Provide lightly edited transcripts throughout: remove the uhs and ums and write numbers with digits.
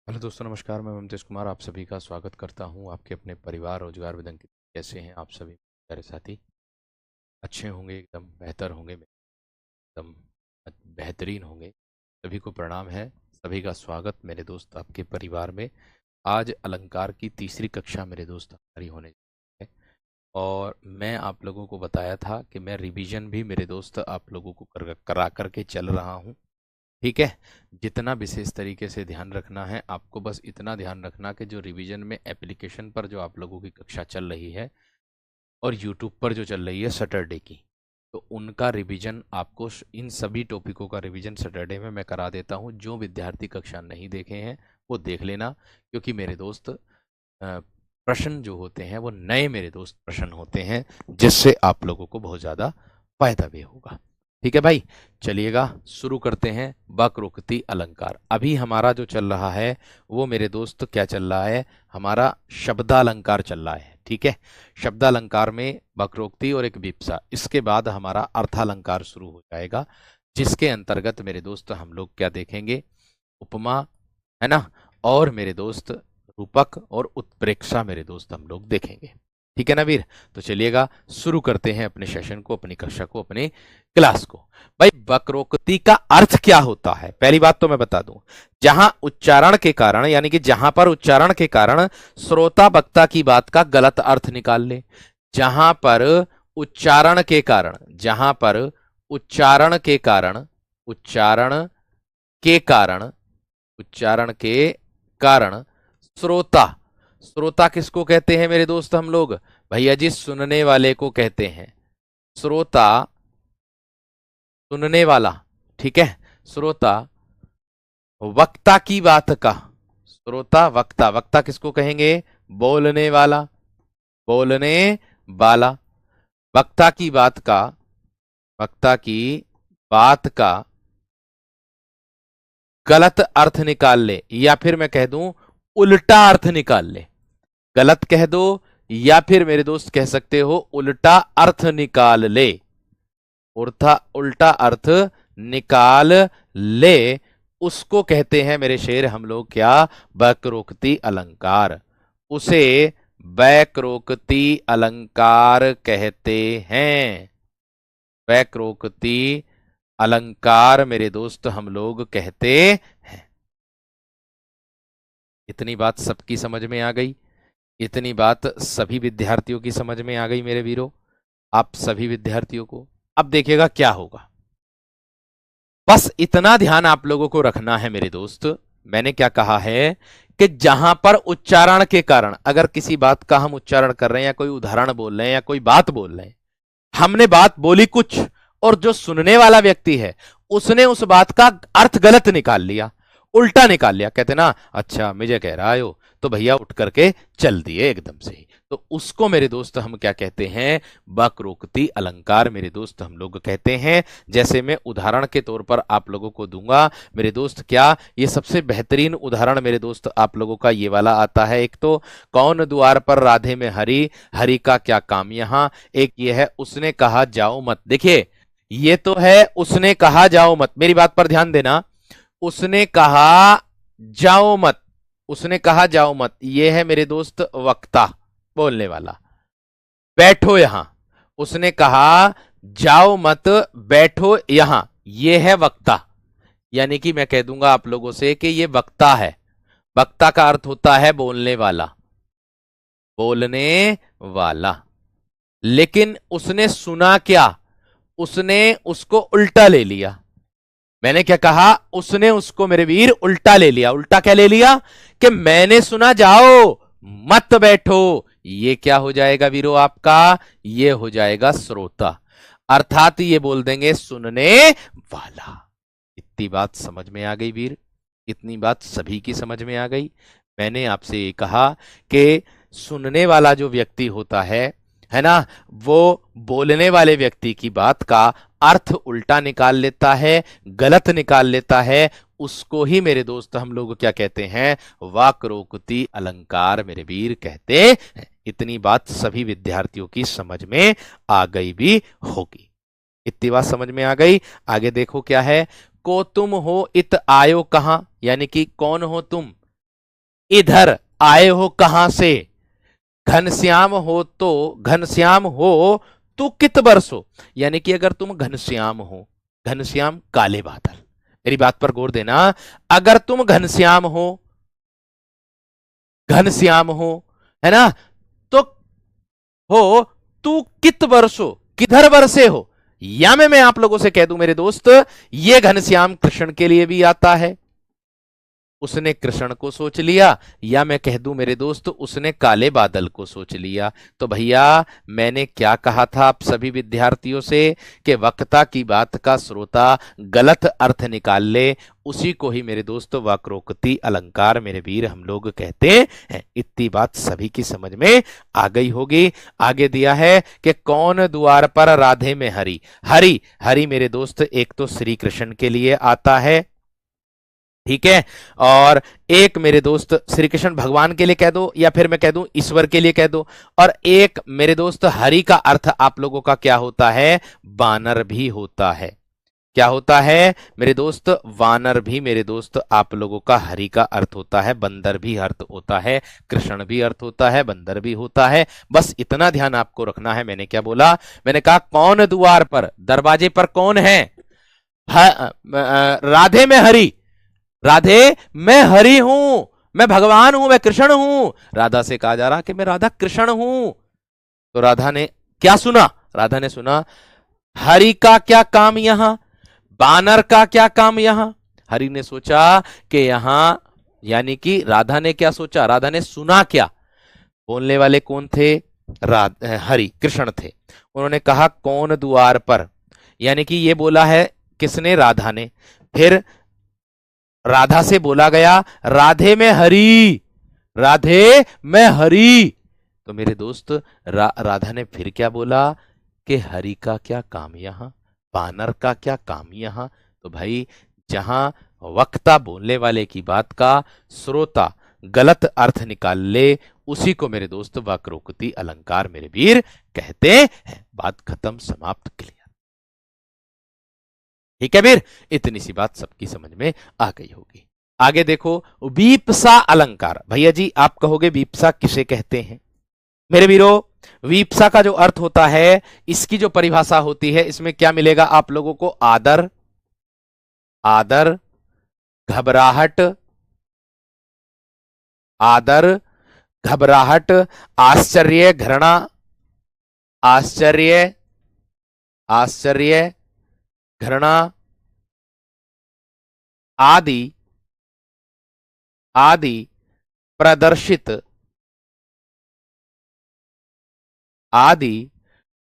Hello दोस्तों, नमस्कार। मैं ममतेश कुमार आप सभी का स्वागत करता हूं आपके अपने परिवार रोजगार विदन के। कैसे हैं आप सभी प्यारे साथी? अच्छे होंगे, एकदम बेहतर होंगे, एकदम बेहतरीन होंगे। सभी को प्रणाम है। सभी का स्वागत मेरे दोस्त आपके परिवार में। आज अलंकार की तीसरी कक्षा मेरे दोस्त हमारी होने है। और मैं आप लोगों को बताया था कि मैं रिवीजन भी मेरे दोस्त आप लोगों को करा करके चल रहा हूं। ठीक है। जितना विशेष तरीके से ध्यान रखना है आपको, बस इतना ध्यान रखना कि जो रिवीजन में एप्लीकेशन पर जो आप लोगों की कक्षा चल रही है और यूट्यूब पर जो चल रही है सैटरडे की, तो उनका रिवीजन आपको इन सभी टॉपिकों का रिवीजन सैटरडे में मैं करा देता हूं। जो विद्यार्थी कक्षा नहीं देखे हैं वो देख लेना, क्योंकि मेरे दोस्त प्रश्न जो होते हैं वो नए मेरे दोस्त प्रश्न होते हैं, जिससे आप लोगों को बहुत ज़्यादा फायदा भी होगा। ठीक है भाई, चलिएगा शुरू करते हैं। वक्रोक्ति अलंकार अभी हमारा जो चल रहा है वो मेरे दोस्त क्या चल रहा है, हमारा शब्दालंकार चल रहा है। ठीक है। शब्दालंकार में वक्रोक्ति और एक विप्सा, इसके बाद हमारा अर्थालंकार शुरू हो जाएगा, जिसके अंतर्गत मेरे दोस्त हम लोग क्या देखेंगे, उपमा, है ना, और मेरे दोस्त रूपक और उत्प्रेक्षा मेरे दोस्त हम लोग देखेंगे। ठीक है ना वीर? तो चलिएगा शुरू करते हैं अपने सेशन को, अपनी कक्षा को, अपने क्लास को। भाई, वक्रोक्ति का अर्थ क्या होता है? पहली बात तो मैं बता दूं, जहां उच्चारण के कारण, यानी कि जहां पर उच्चारण के कारण श्रोता वक्ता की बात का गलत अर्थ निकाल ले। जहां पर उच्चारण के कारण, जहां पर उच्चारण के कारण, उच्चारण के कारण, उच्चारण के कारण श्रोता, श्रोता किसको कहते हैं मेरे दोस्त हम लोग? भैया जी, सुनने वाले को कहते हैं श्रोता, सुनने वाला। ठीक है। श्रोता वक्ता की बात का, श्रोता वक्ता, वक्ता किसको कहेंगे? बोलने वाला, बोलने वाला। वक्ता की बात का, वक्ता की बात का गलत अर्थ निकाल ले, या फिर मैं कह दूं उल्टा अर्थ निकाल ले। गलत कह दो या फिर मेरे दोस्त कह सकते हो उल्टा अर्थ निकाल ले, उल्टा उल्टा अर्थ निकाल ले, उसको कहते हैं मेरे शेर हम लोग क्या? वक्रोक्ति अलंकार। उसे वक्रोक्ति अलंकार कहते हैं। वक्रोक्ति अलंकार मेरे दोस्त हम लोग कहते हैं। इतनी बात सबकी समझ में आ गई? इतनी बात सभी विद्यार्थियों की समझ में आ गई मेरे वीरों? आप सभी विद्यार्थियों को अब देखिएगा क्या होगा। बस इतना ध्यान आप लोगों को रखना है मेरे दोस्त। मैंने क्या कहा है कि जहां पर उच्चारण के कारण, अगर किसी बात का हम उच्चारण कर रहे हैं या कोई उदाहरण बोल रहे हैं या कोई बात बोल रहे हैं, हमने बात बोली कुछ और जो सुनने वाला व्यक्ति है उसने उस बात का अर्थ गलत निकाल लिया, उल्टा निकाल लिया, कहते ना अच्छा मुझे कह रहा हो, तो भैया उठ करके चल दिए एकदम से ही, तो उसको मेरे दोस्त हम क्या कहते हैं? वक्रोक्ति अलंकार मेरे दोस्त हम लोग कहते हैं। जैसे मैं उदाहरण के तौर पर आप लोगों को दूंगा मेरे दोस्त, क्या ये सबसे बेहतरीन उदाहरण मेरे दोस्त आप लोगों का ये वाला आता है। एक तो कौन द्वार पर राधे में हरि, हरि का क्या काम यहां। एक ये है उसने कहा जाओ मत। देखिए, ये तो है उसने कहा जाओ मत, मेरी बात पर ध्यान देना। उसने कहा जाओ मत, उसने कहा जाओ मत, ये है मेरे दोस्त वक्ता, बोलने वाला। बैठो यहां, उसने कहा जाओ मत, बैठो यहां, ये है वक्ता। यानी कि मैं कह दूंगा आप लोगों से कि ये वक्ता है। वक्ता का अर्थ होता है बोलने वाला, बोलने वाला। लेकिन उसने सुना क्या? उसने उसको उल्टा ले लिया। मैंने क्या कहा? उसने उसको मेरे वीर उल्टा ले लिया। उल्टा क्या ले लिया? कि मैंने सुना जाओ मत बैठो। ये क्या हो जाएगा वीरो आपका? ये हो जाएगा श्रोता, अर्थात ये बोल देंगे सुनने वाला। इतनी बात समझ में आ गई वीर? इतनी बात सभी की समझ में आ गई? मैंने आपसे ये कहा कि सुनने वाला जो व्यक्ति होता है ना, वो बोलने वाले व्यक्ति की बात का अर्थ उल्टा निकाल लेता है, गलत निकाल लेता है, उसको ही मेरे दोस्त हम लोग क्या कहते हैं? वक्रोक्ति अलंकार मेरे वीर कहते हैं। इतनी बात सभी विद्यार्थियों की समझ में आ गई भी होगी। इतनी बात समझ में आ गई? आगे देखो क्या है। को तुम हो इत आयो कहां, यानी कि कौन हो तुम? इधर आए हो कहां से, घनश्याम हो तो कित बरस हो। यानी कि अगर तुम घनश्याम हो, घनश्याम काले बादल, मेरी बात पर गौर देना, अगर तुम घनश्याम हो, है ना, तो हो तू कित बरसो, किधर बरसे हो। या मैं आप लोगों से कह दूं मेरे दोस्त, ये घनश्याम कृष्ण के लिए भी आता है, उसने कृष्ण को सोच लिया, या मैं कह दूं मेरे दोस्त उसने काले बादल को सोच लिया। तो भैया मैंने क्या कहा था आप सभी विद्यार्थियों से कि वक्ता की बात का श्रोता गलत अर्थ निकाल ले, उसी को ही मेरे दोस्त वक्रोक्ति अलंकार मेरे वीर हम लोग कहते हैं। इतनी बात सभी की समझ में आ गई होगी। आगे दिया है कि कौन द्वार पर राधे में हरि, हरि हरि मेरे दोस्त एक तो श्री कृष्ण के लिए आता है, ठीक है, और एक मेरे दोस्त श्री कृष्ण भगवान के लिए कह दो, या फिर मैं कह दूं ईश्वर के लिए कह दो, और एक मेरे दोस्त हरि का अर्थ आप लोगों का क्या होता है, वानर भी होता है। क्या होता है मेरे दोस्त, वानर भी मेरे दोस्त आप लोगों का हरि का अर्थ होता है, बंदर भी अर्थ होता है, कृष्ण भी अर्थ होता है, बंदर भी होता है। बस इतना ध्यान आपको रखना है। मैंने क्या बोला, मैंने कहा कौन द्वार पर, दरवाजे पर कौन है, राधे में हरि, राधे मैं हरि हूं, मैं भगवान हूं, मैं कृष्ण हूं। राधा से कहा जा रहा कि मैं राधा कृष्ण हूं। तो राधा ने क्या सुना, राधा ने सुना हरि का क्या काम यहां, बानर का क्या काम यहां। हरि ने सोचा कि यहां, यानी कि राधा ने क्या सोचा, राधा ने सुना क्या, बोलने वाले कौन थे, हरि कृष्ण थे। उन्होंने कहा कौन द्वार पर, यानी कि ये बोला है किसने, राधा ने। फिर राधा से बोला गया राधे में हरि, राधे में हरि। तो मेरे दोस्त राधा ने फिर क्या बोला कि हरि का क्या काम यहां, बानर का क्या काम यहां। तो भाई जहां वक्ता बोलने वाले की बात का श्रोता गलत अर्थ निकाल ले, उसी को मेरे दोस्त वक्रोक्ति अलंकार मेरे वीर कहते हैं। बात खत्म, समाप्त, क्लियर। ठीक है वीर, इतनी सी बात सबकी समझ में आ गई होगी। आगे देखो वीपसा अलंकार। भैया जी आप कहोगे वीपसा किसे कहते हैं, मेरे वीरों वीपसा का जो अर्थ होता है, इसकी जो परिभाषा होती है, इसमें क्या मिलेगा आप लोगों को, आदर, आदर, घबराहट, आदर, घबराहट, आश्चर्य, घृणा, आश्चर्य, आश्चर्य, घृणा आदि आदि प्रदर्शित, आदि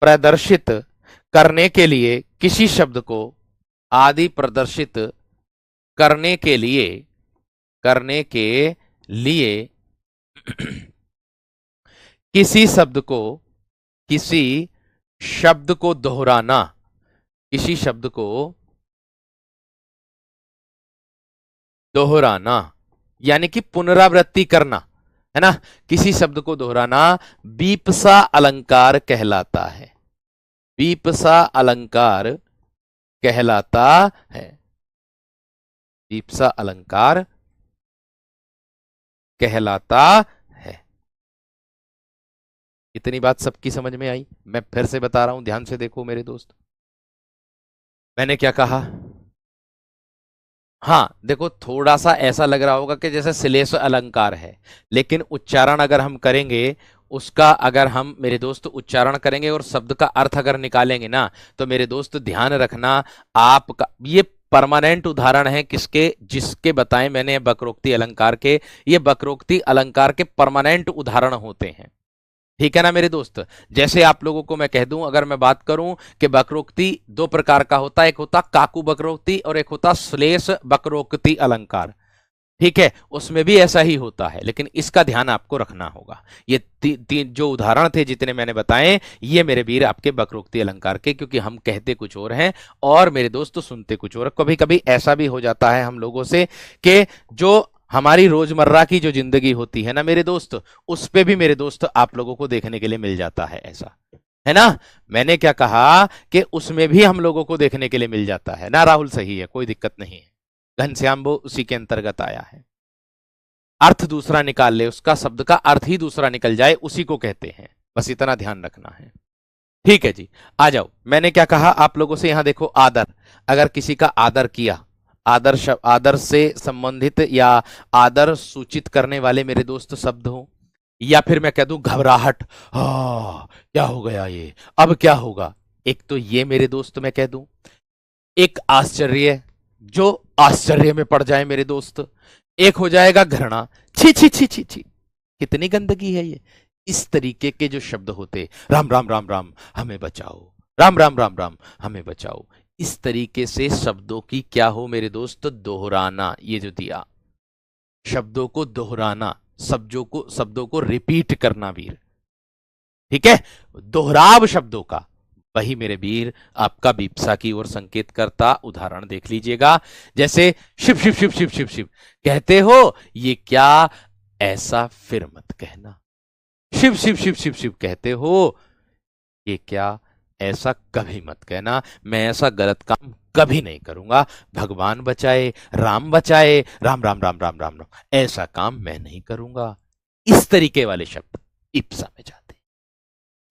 प्रदर्शित करने के लिए किसी शब्द को, आदि प्रदर्शित करने के लिए, करने के लिए किसी शब्द को, किसी शब्द को दोहराना, किसी शब्द को दोहराना, यानी कि पुनरावृत्ति करना, है ना, किसी शब्द को दोहराना वीपसा अलंकार कहलाता है, वीपसा अलंकार कहलाता है, वीपसा अलंकार कहलाता है। इतनी बात सबकी समझ में आई। मैं फिर से बता रहा हूं, ध्यान से देखो मेरे दोस्त, मैंने क्या कहा। हाँ देखो, थोड़ा सा ऐसा लग रहा होगा कि जैसे श्लेष अलंकार है, लेकिन उच्चारण अगर हम करेंगे उसका, अगर हम मेरे दोस्त उच्चारण करेंगे और शब्द का अर्थ अगर निकालेंगे ना, तो मेरे दोस्त ध्यान रखना, आपका ये परमानेंट उदाहरण है किसके, जिसके बताएं मैंने वक्रोक्ति अलंकार के, ये वक्रोक्ति अलंकार के परमानेंट उदाहरण होते हैं। ठीक है ना मेरे दोस्त। जैसे आप लोगों को मैं कह दूं, अगर मैं बात करूं कि वक्रोक्ति दो प्रकार का होता है, एक होता काकू वक्रोक्ति और एक होता श्लेष वक्रोक्ति अलंकार। ठीक है, उसमें भी ऐसा ही होता है, लेकिन इसका ध्यान आपको रखना होगा। ये तीन जो उदाहरण थे जितने मैंने बताए, ये मेरे वीर आपके वक्रोक्ति अलंकार के, क्योंकि हम कहते कुछ और हैं और मेरे दोस्त सुनते कुछ और। कभी कभी ऐसा भी हो जाता है हम लोगों से कि जो हमारी रोजमर्रा की जो जिंदगी होती है ना मेरे दोस्त, उस पे भी मेरे दोस्त आप लोगों को देखने के लिए मिल जाता है, ऐसा है ना। मैंने क्या कहा कि उसमें भी हम लोगों को देखने के लिए मिल जाता है ना, राहुल सही है, कोई दिक्कत नहीं है। घनश्याम वो उसी के अंतर्गत आया है। अर्थ दूसरा निकाल ले, उसका शब्द का अर्थ ही दूसरा निकल जाए, उसी को कहते हैं। बस इतना ध्यान रखना है। ठीक है जी, आ जाओ। मैंने क्या कहा आप लोगों से, यहां देखो आदर, अगर किसी का आदर किया, आदर से संबंधित या आदर सूचित करने वाले मेरे दोस्त शब्द हो, या फिर मैं कह दूं घबराहट, क्या हो गया ये, अब क्या होगा, एक तो ये मेरे दोस्त मैं कह दूं। एक आश्चर्य, जो आश्चर्य में पड़ जाए मेरे दोस्त। एक हो जाएगा घृणा, छी छी छी छी छी, कितनी गंदगी है ये। इस तरीके के जो शब्द होते, राम राम राम राम हमें बचाओ, राम राम राम राम हमें बचाओ, इस तरीके से शब्दों की क्या हो मेरे दोस्त, दोहराना। ये जो दिया, शब्दों को दोहराना, शब्दों को रिपीट करना वीर, ठीक है, दोहराव शब्दों का, वही मेरे वीर आपका बीप्सा की ओर संकेत करता। उदाहरण देख लीजिएगा, जैसे शिव शिव शिव शिव शिव शिव कहते हो, ये क्या, ऐसा फिर मत कहना। शिव शिव शिव शिव शिव कहते हो, ये क्या, ऐसा कभी मत कहना, मैं ऐसा गलत काम कभी नहीं करूंगा, भगवान बचाए, राम बचाए, राम राम राम राम राम राम, ऐसा काम मैं नहीं करूंगा। इस तरीके वाले शब्द इप्सा में जाते,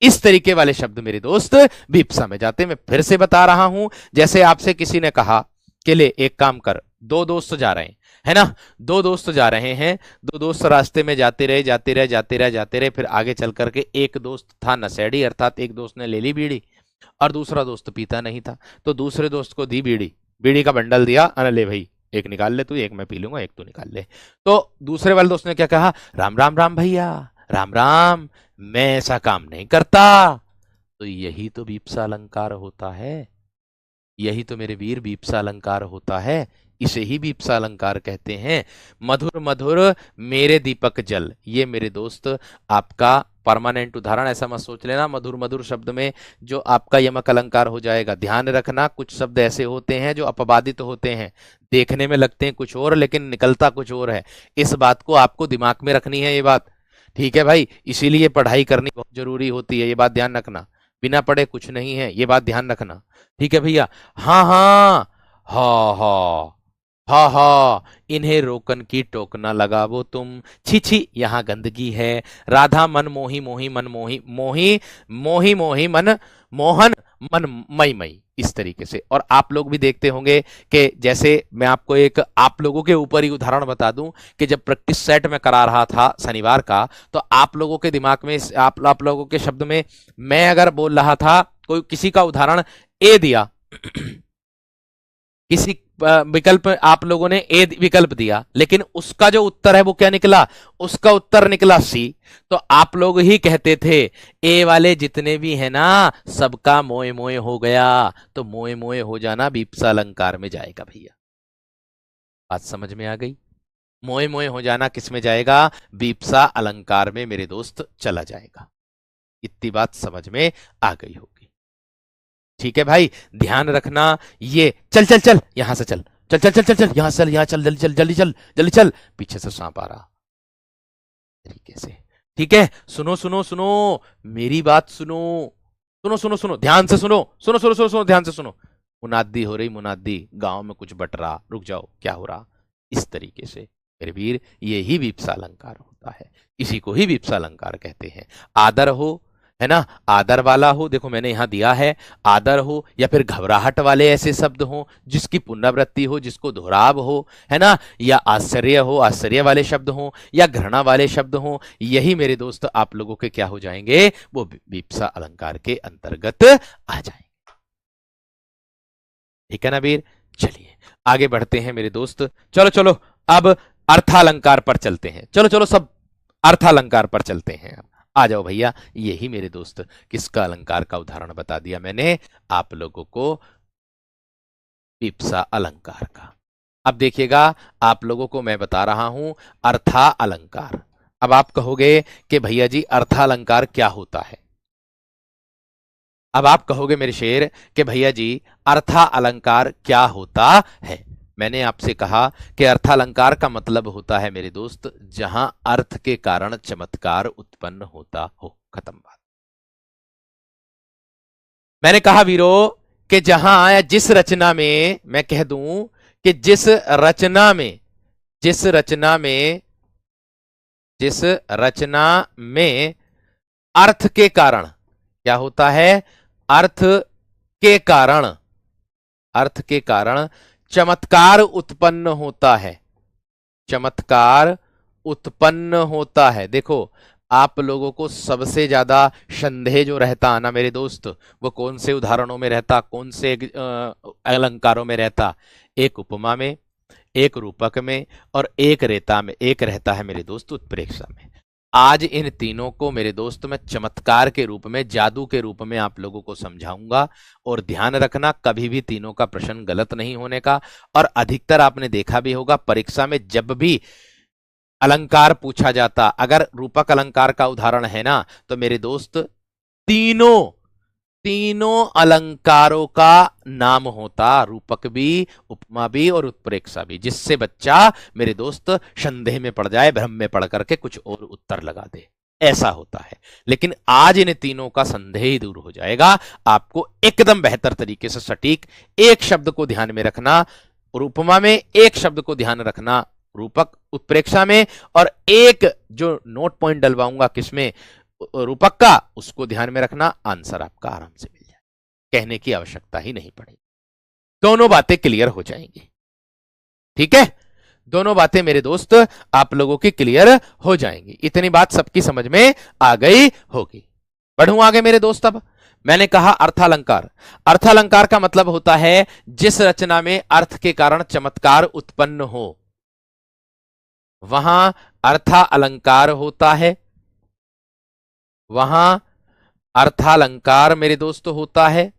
इस तरीके वाले शब्द मेरे दोस्त विप्सा में जाते। मैं फिर से बता रहा हूं, जैसे आपसे किसी ने कहा कि ले एक काम कर, दो दोस्त जा रहे हैं, है ना, दो दोस्त जा रहे हैं, दो दोस्त रास्ते में जाते रहे जाते रहे जाते रहे जाते रहे, फिर आगे चल करके एक दोस्त था नशेड़ी, अर्थात एक दोस्त ने ले ली बीड़ी और दूसरा दोस्त पीता नहीं था, तो दूसरे दोस्त को दी बीड़ी, बीड़ी का बंडल दिया, अरे ले भाई एक निकाल ले तू, एक मैं पी लूंगा, एक तू निकाल ले। तो दूसरे वाले दोस्त ने क्या कहा, राम राम राम भैया, राम राम, मैं ऐसा काम नहीं करता। तो यही तो बीप्सा अलंकार होता है, यही तो मेरे वीर बीप्सा अलंकार होता है, इसे ही बीप्सा अलंकार कहते हैं। मधुर मधुर मेरे दीपक जल, ये मेरे दोस्त आपका परमानेंट उदाहरण, ऐसा मत सोच लेना मधुर मधुर शब्द में जो आपका यमक अलंकार हो जाएगा। ध्यान रखना, कुछ शब्द ऐसे होते हैं जो अपवादित होते हैं, देखने में लगते हैं कुछ और लेकिन निकलता कुछ और है। इस बात को आपको दिमाग में रखनी है, ये बात, ठीक है भाई, इसीलिए पढ़ाई करनी बहुत जरूरी होती है, ये बात ध्यान रखना, बिना पढ़े कुछ नहीं है, ये बात ध्यान रखना, ठीक है भैया। हाँ हाँ, हा हा, हा हा, इन्हें रोकन की टोकना लगावो तुम, छी छी यहाँ गंदगी है, राधा मन मोही मोही मन मोही मोही मोही मोही मन मोहन मन मई मई, इस तरीके से। और आप लोग भी देखते होंगे कि जैसे मैं आपको एक आप लोगों के ऊपर ही उदाहरण बता दूं कि जब प्रैक्टिस सेट में करा रहा था शनिवार का, तो आप लोगों के दिमाग में आप लोगों के शब्द में मैं अगर बोल रहा था, कोई किसी का उदाहरण ए दिया किसी विकल्प, आप लोगों ने ए विकल्प दिया, लेकिन उसका जो उत्तर है वो क्या निकला, उसका उत्तर निकला सी, तो आप लोग ही कहते थे ए वाले जितने भी है ना सबका मोए मोए हो गया, तो मोए मोए हो जाना बीप्सा अलंकार में जाएगा भैया, बात समझ में आ गई। मोए मोए हो जाना किस में जाएगा, बीप्सा अलंकार में मेरे दोस्त चला जाएगा। इतनी बात समझ में आ गई होगी, ठीक है भाई, ध्यान रखना। ये चल चल चल यहां से चल चल चल चल चल चल यहां से चल, यहां चल, जल्दी चल जल्दी चल जल्दी चल, पीछे से सांप आ रहा, तरीके से, ठीक है। सुनो सुनो सुनो, मेरी बात सुनो, सुनो सुनो सुनो ध्यान से सुनो, सुनो सुनो सुनो सुनो ध्यान से सुनो, मुनादी हो रही, मुनादी, गांव में कुछ बट रहा, रुक जाओ क्या हो रहा, इस तरीके से मेरे वीर, ये ही विप्सा अलंकार होता है, इसी को ही विप्सा अलंकार कहते हैं। आदर हो, है ना, आदर वाला हो, देखो मैंने यहां दिया है आदर हो, या फिर घबराहट वाले ऐसे शब्द हो जिसकी पुनरावृत्ति हो, जिसको दोहराव हो, है ना, या आश्चर्य हो, आश्चर्य वाले शब्द हो, या घृणा वाले शब्द हो, यही मेरे दोस्त आप लोगों के क्या हो जाएंगे, वो विप्सा अलंकार के अंतर्गत आ जाएंगे, ठीक है ना वीर। चलिए आगे बढ़ते हैं मेरे दोस्त, चलो चलो अब अर्थालंकार पर चलते हैं, चलो चलो सब अर्थालंकार पर चलते हैं, आ जाओ भैया। यही मेरे दोस्त किसका अलंकार का उदाहरण बता दिया मैंने आप लोगों को, विप्सा अलंकार का। अब देखिएगा आप लोगों को मैं बता रहा हूं अर्था अलंकार। अब आप कहोगे कि भैया जी अर्थालंकार क्या होता है, अब आप कहोगे मेरे शेर कि भैया जी अर्था अलंकार क्या होता है। मैंने आपसे कहा कि अर्थालंकार का मतलब होता है मेरे दोस्त जहां अर्थ के कारण चमत्कार उत्पन्न होता हो, खत्म बात। मैंने कहा वीरो कि जहां या जिस रचना में, मैं कह दूं कि जिस रचना में जिस रचना में अर्थ के कारण क्या होता है, अर्थ के कारण, अर्थ के कारण चमत्कार उत्पन्न होता है, चमत्कार उत्पन्न होता है। देखो आप लोगों को सबसे ज्यादा संदेह जो रहता है ना मेरे दोस्त, वो कौन से उदाहरणों में रहता, कौन से अलंकारों में रहता, एक उपमा में, एक रूपक में और एक रेता में, एक रहता है मेरे दोस्त उत्प्रेक्षा में। आज इन तीनों को मेरे दोस्त मैं चमत्कार के रूप में, जादू के रूप में आप लोगों को समझाऊंगा। और ध्यान रखना कभी भी तीनों का प्रश्न गलत नहीं होने का। और अधिकतर आपने देखा भी होगा परीक्षा में जब भी अलंकार पूछा जाता, अगर रूपक अलंकार का उदाहरण है ना, तो मेरे दोस्त तीनों तीनों अलंकारों का नाम होता, रूपक भी, उपमा भी और उत्प्रेक्षा भी, जिससे बच्चा मेरे दोस्त संदेह में पड़ जाए, भ्रम में पड़ करके कुछ और उत्तर लगा दे, ऐसा होता है। लेकिन आज इन तीनों का संदेह ही दूर हो जाएगा। आपको एकदम बेहतर तरीके से सटीक एक शब्द को ध्यान में रखना उपमा में, एक शब्द को ध्यान रखना रूपक उत्प्रेक्षा में, और एक जो नोट पॉइंट डलवाऊंगा किसमें, रूपक का, उसको ध्यान में रखना, आंसर आपका आराम से मिल जाए, कहने की आवश्यकता ही नहीं पड़ेगी। दोनों बातें क्लियर हो जाएंगी। ठीक है, दोनों बातें मेरे दोस्त आप लोगों की क्लियर हो जाएंगी। इतनी बात सबकी समझ में आ गई होगी। बढ़ूं आगे मेरे दोस्त। अब मैंने कहा अर्थालंकार। अर्थालंकार का मतलब होता है जिस रचना में अर्थ के कारण चमत्कार उत्पन्न हो, वहां अर्थालंकार होता है, वहां अर्थालंकार मेरे दोस्त होता है।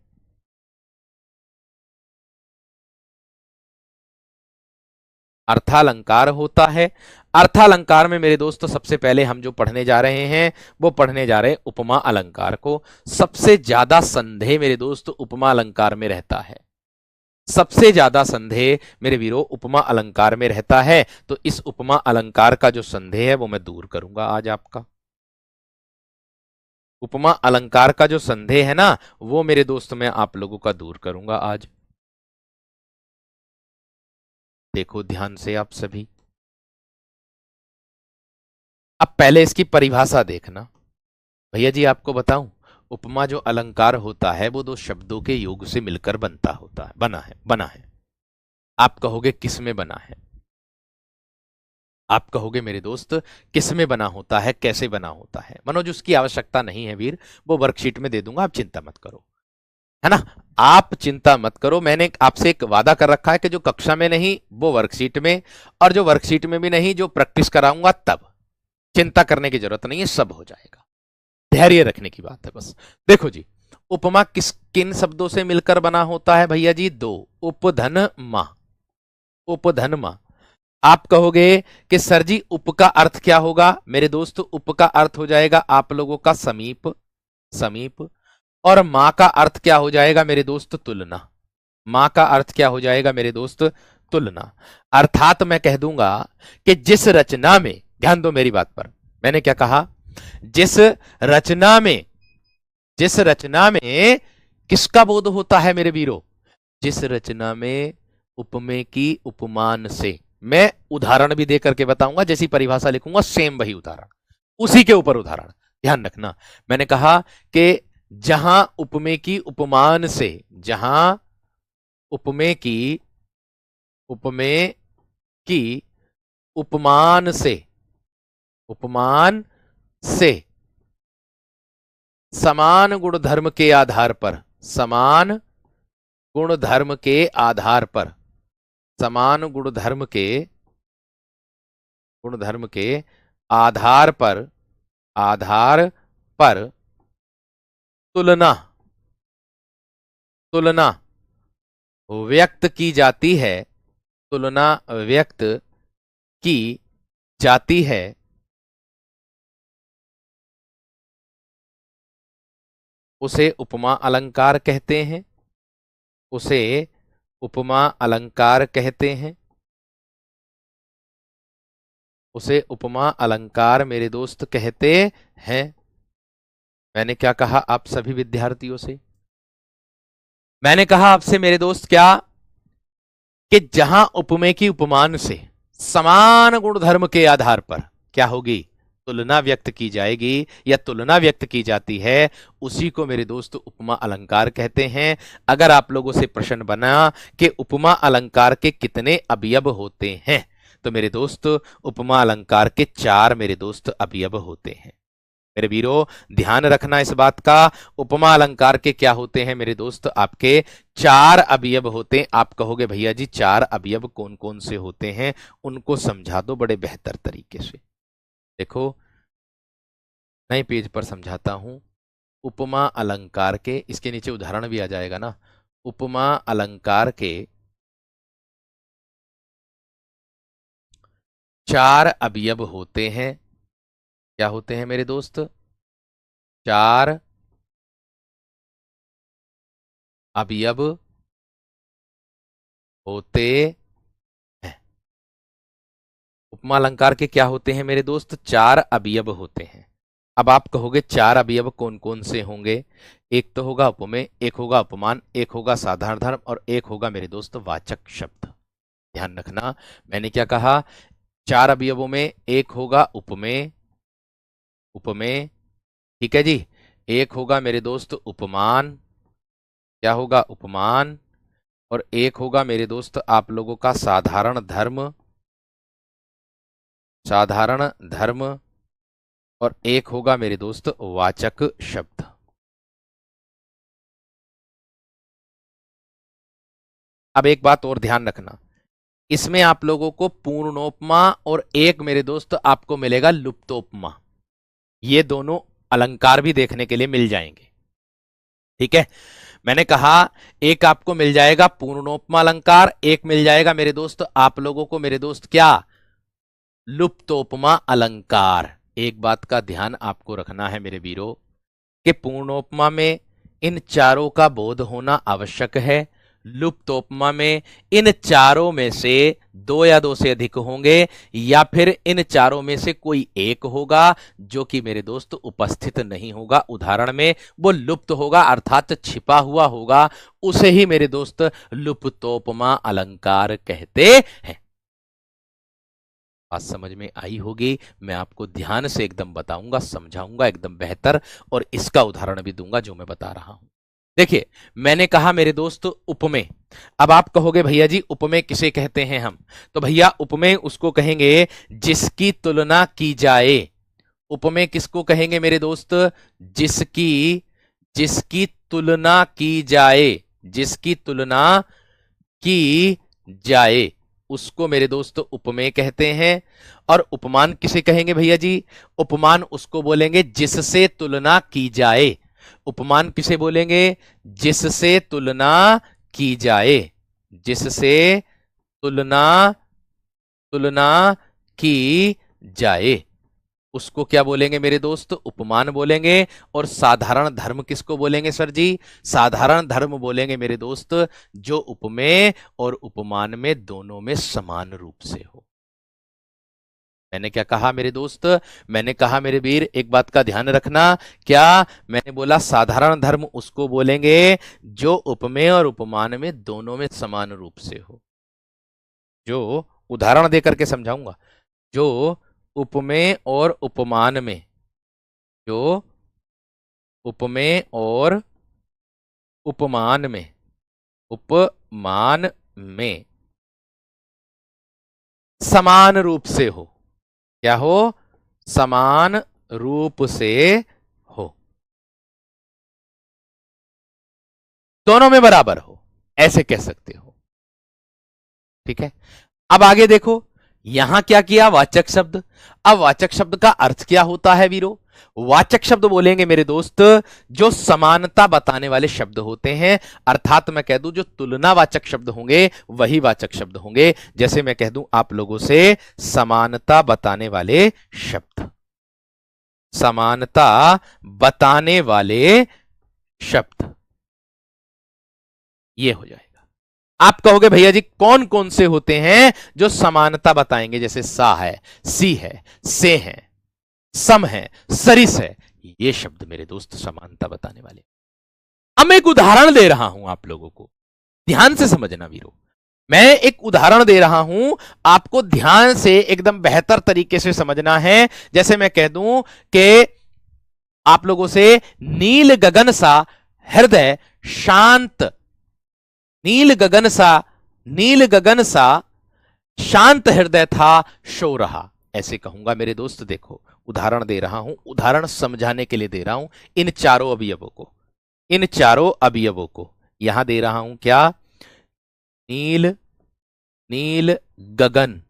अर्थालंकार होता है। अर्थालंकार में मेरे दोस्त सबसे पहले हम जो पढ़ने जा रहे हैं वो पढ़ने जा रहे हैं उपमा अलंकार को। सबसे ज्यादा संदेह मेरे दोस्त उपमा अलंकार में रहता है, सबसे ज्यादा संदेह मेरे वीरों उपमा अलंकार में रहता है। तो इस उपमा अलंकार का जो संदेह है वो मैं दूर करूंगा आज आपका। उपमा अलंकार का जो संदेह है ना, वो मेरे दोस्त मैं आप लोगों का दूर करूंगा आज। देखो ध्यान से आप सभी, अब पहले इसकी परिभाषा देखना। भैया जी आपको बताऊं, उपमा जो अलंकार होता है वो दो शब्दों के योग से मिलकर बनता होता है, बना है। आप कहोगे किस में बना है, आप कहोगे मेरे दोस्त किस में बना होता है, कैसे बना होता है। मनोज उसकी आवश्यकता नहीं है वीर, वो वर्कशीट में दे दूंगा, आप चिंता मत करो, है ना, आप चिंता मत करो। मैंने आपसे एक वादा कर रखा है कि जो कक्षा में नहीं वो वर्कशीट में, और जो वर्कशीट में भी नहीं जो प्रैक्टिस कराऊंगा तब। चिंता करने की जरूरत नहीं है, सब हो जाएगा, धैर्य रखने की बात है बस। देखो जी, उपमा किन शब्दों से मिलकर बना होता है भैया जी, दो, उपधन मा, उपधन मा। आप कहोगे कि सर जी उप का अर्थ क्या होगा, मेरे दोस्त उप का अर्थ हो जाएगा आप लोगों का समीप, समीप। और मां का अर्थ क्या हो जाएगा मेरे दोस्त, तुलना। मां का अर्थ क्या हो जाएगा मेरे दोस्त, तुलना। अर्थात मैं कह दूंगा कि जिस रचना में, ध्यान दो मेरी बात पर, मैंने क्या कहा, जिस रचना में, जिस रचना में किसका बोध होता है मेरे वीरों, जिस रचना में उपमेय की उपमान से, मैं उदाहरण भी दे करके बताऊंगा, जैसी परिभाषा लिखूंगा सेम वही उदाहरण, उसी के ऊपर उदाहरण, ध्यान रखना। मैंने कहा कि जहां उपमेय की उपमान से, जहां उपमेय की उपमान से, उपमान से समान गुण धर्म के आधार पर, समान गुण धर्म के आधार पर, समान गुण धर्म के आधार पर, आधार पर तुलना, तुलना व्यक्त की जाती है, तुलना व्यक्त की जाती है, उसे उपमा अलंकार कहते हैं, उसे उपमा अलंकार कहते हैं, उसे उपमा अलंकार मेरे दोस्त कहते हैं। मैंने क्या कहा आप सभी विद्यार्थियों से, मैंने कहा आपसे मेरे दोस्त क्या, कि जहां उपमेय की उपमान से समान गुण धर्म के आधार पर क्या होगी, तुलना व्यक्त की जाएगी या तुलना व्यक्त की जाती है, उसी को मेरे दोस्त उपमा अलंकार कहते हैं। अगर आप लोगों से प्रश्न बना कि उपमा अलंकार के कितने अवयव होते हैं, तो मेरे दोस्त उपमा अलंकार के 4 मेरे दोस्त अवयव होते हैं। मेरे वीरों ध्यान रखना इस बात का, उपमा अलंकार के क्या होते हैं मेरे दोस्त, आपके 4 अवयव होते हैं। आप कहोगे भैया जी 4 अवयव कौन कौन से होते हैं, उनको समझा दो बड़े बेहतर तरीके से। देखो नए पेज पर समझाता हूं। उपमा अलंकार के, इसके नीचे उदाहरण भी आ जाएगा ना, उपमा अलंकार के 4 अवयव होते हैं। क्या होते हैं मेरे दोस्त, 4 अवयव होते हैं। उपमा अलंकार के क्या होते हैं मेरे दोस्त, 4 अवयव होते हैं। अब आप कहोगे 4 अवयव कौन कौन से होंगे, एक तो होगा उपमेय, एक होगा उपमान, एक होगा साधारण धर्म और एक होगा मेरे दोस्त वाचक शब्द। ध्यान रखना मैंने क्या कहा, 4 अवयवों में एक होगा उपमेय, उपमेय, ठीक है जी, एक होगा मेरे दोस्त उपमान, क्या होगा उपमान, और एक होगा मेरे दोस्त आप लोगों का साधारण धर्म, साधारण धर्म, और एक होगा मेरे दोस्त वाचक शब्द। अब एक बात और ध्यान रखना, इसमें आप लोगों को पूर्णोपमा और एक मेरे दोस्त आपको मिलेगा लुप्तोपमा। ये दोनों अलंकार भी देखने के लिए मिल जाएंगे, ठीक है। मैंने कहा एक आपको मिल जाएगा पूर्णोपमा अलंकार, एक मिल जाएगा मेरे दोस्त आप लोगों को मेरे दोस्त क्या, लुप्तोपमा अलंकार। एक बात का ध्यान आपको रखना है मेरे वीरों कि पूर्णोपमा में इन चारों का बोध होना आवश्यक है, लुप्तोपमा में इन चारों में से 2 या 2 से अधिक होंगे, या फिर इन चारों में से कोई एक होगा जो कि मेरे दोस्त उपस्थित नहीं होगा, उदाहरण में वो लुप्त होगा अर्थात छिपा हुआ होगा, उसे ही मेरे दोस्त लुप्तोपमा अलंकार कहते हैं। बात समझ में आई होगी, मैं आपको ध्यान से एकदम बताऊंगा, समझाऊंगा एकदम बेहतर, और इसका उदाहरण भी दूंगा जो मैं बता रहा हूं। देखिए मैंने कहा मेरे दोस्त उपमेय। अब आप कहोगे भैया जी उपमेय किसे कहते हैं हम, तो भैया उपमेय उसको कहेंगे जिसकी तुलना की जाए। उपमेय किसको कहेंगे मेरे दोस्त, जिसकी जिसकी तुलना की जाए, जिसकी तुलना की जाए उसको मेरे दोस्त उपमेय कहते हैं। और उपमान किसे कहेंगे भैया जी, उपमान उसको बोलेंगे जिससे तुलना की जाए। उपमान किसे बोलेंगे, जिससे तुलना की जाए, जिससे तुलना तुलना की जाए उसको क्या बोलेंगे मेरे दोस्त, उपमान बोलेंगे। और साधारण धर्म किसको बोलेंगे सर जी, साधारण धर्म बोलेंगे मेरे दोस्त जो उपमेय और उपमान में दोनों में समान रूप से हो। मैंने क्या कहा मेरे दोस्त, मैंने कहा मेरे वीर एक बात का ध्यान रखना, क्या मैंने बोला, साधारण धर्म उसको बोलेंगे जो उपमेय और उपमान में दोनों में समान रूप से हो। जो उदाहरण देकर के समझाऊंगा, जो उपमेय और उपमान में, जो उपमेय और उपमान में, उपमान में समान रूप से हो, क्या हो, समान रूप से हो, दोनों में बराबर हो, ऐसे कह सकते हो, ठीक है। अब आगे देखो यहां क्या किया, वाचक शब्द। अब वाचक शब्द का अर्थ क्या होता है वीरो, वाचक शब्द बोलेंगे मेरे दोस्त जो समानता बताने वाले शब्द होते हैं, अर्थात मैं कह दूं जो तुलनावाचक शब्द होंगे वही वाचक शब्द होंगे। जैसे मैं कह दूं आप लोगों से समानता बताने वाले शब्द, समानता बताने वाले शब्द, ये हो जाएगा। आप कहोगे भैया जी कौन कौन से होते हैं जो समानता बताएंगे, जैसे सा है, सी है, से है, सम है, सरिस है, ये शब्द मेरे दोस्त समानता बताने वाले। अब मैं एक उदाहरण दे रहा हूं आप लोगों को, ध्यान से समझना वीरो। मैं एक उदाहरण दे रहा हूं, आपको ध्यान से एकदम बेहतर तरीके से समझना है। जैसे मैं कह दूं कि आप लोगों से नील गगन सा हृदय शांत, नील गगन सा, नील गगन सा शांत हृदय था सो रहा, ऐसे कहूंगा मेरे दोस्त। देखो उदाहरण दे रहा हूं, उदाहरण समझाने के लिए दे रहा हूं। इन चारों अवयवों को, इन चारों अवयवों को यहां दे रहा हूं क्या? नील, नील गगन,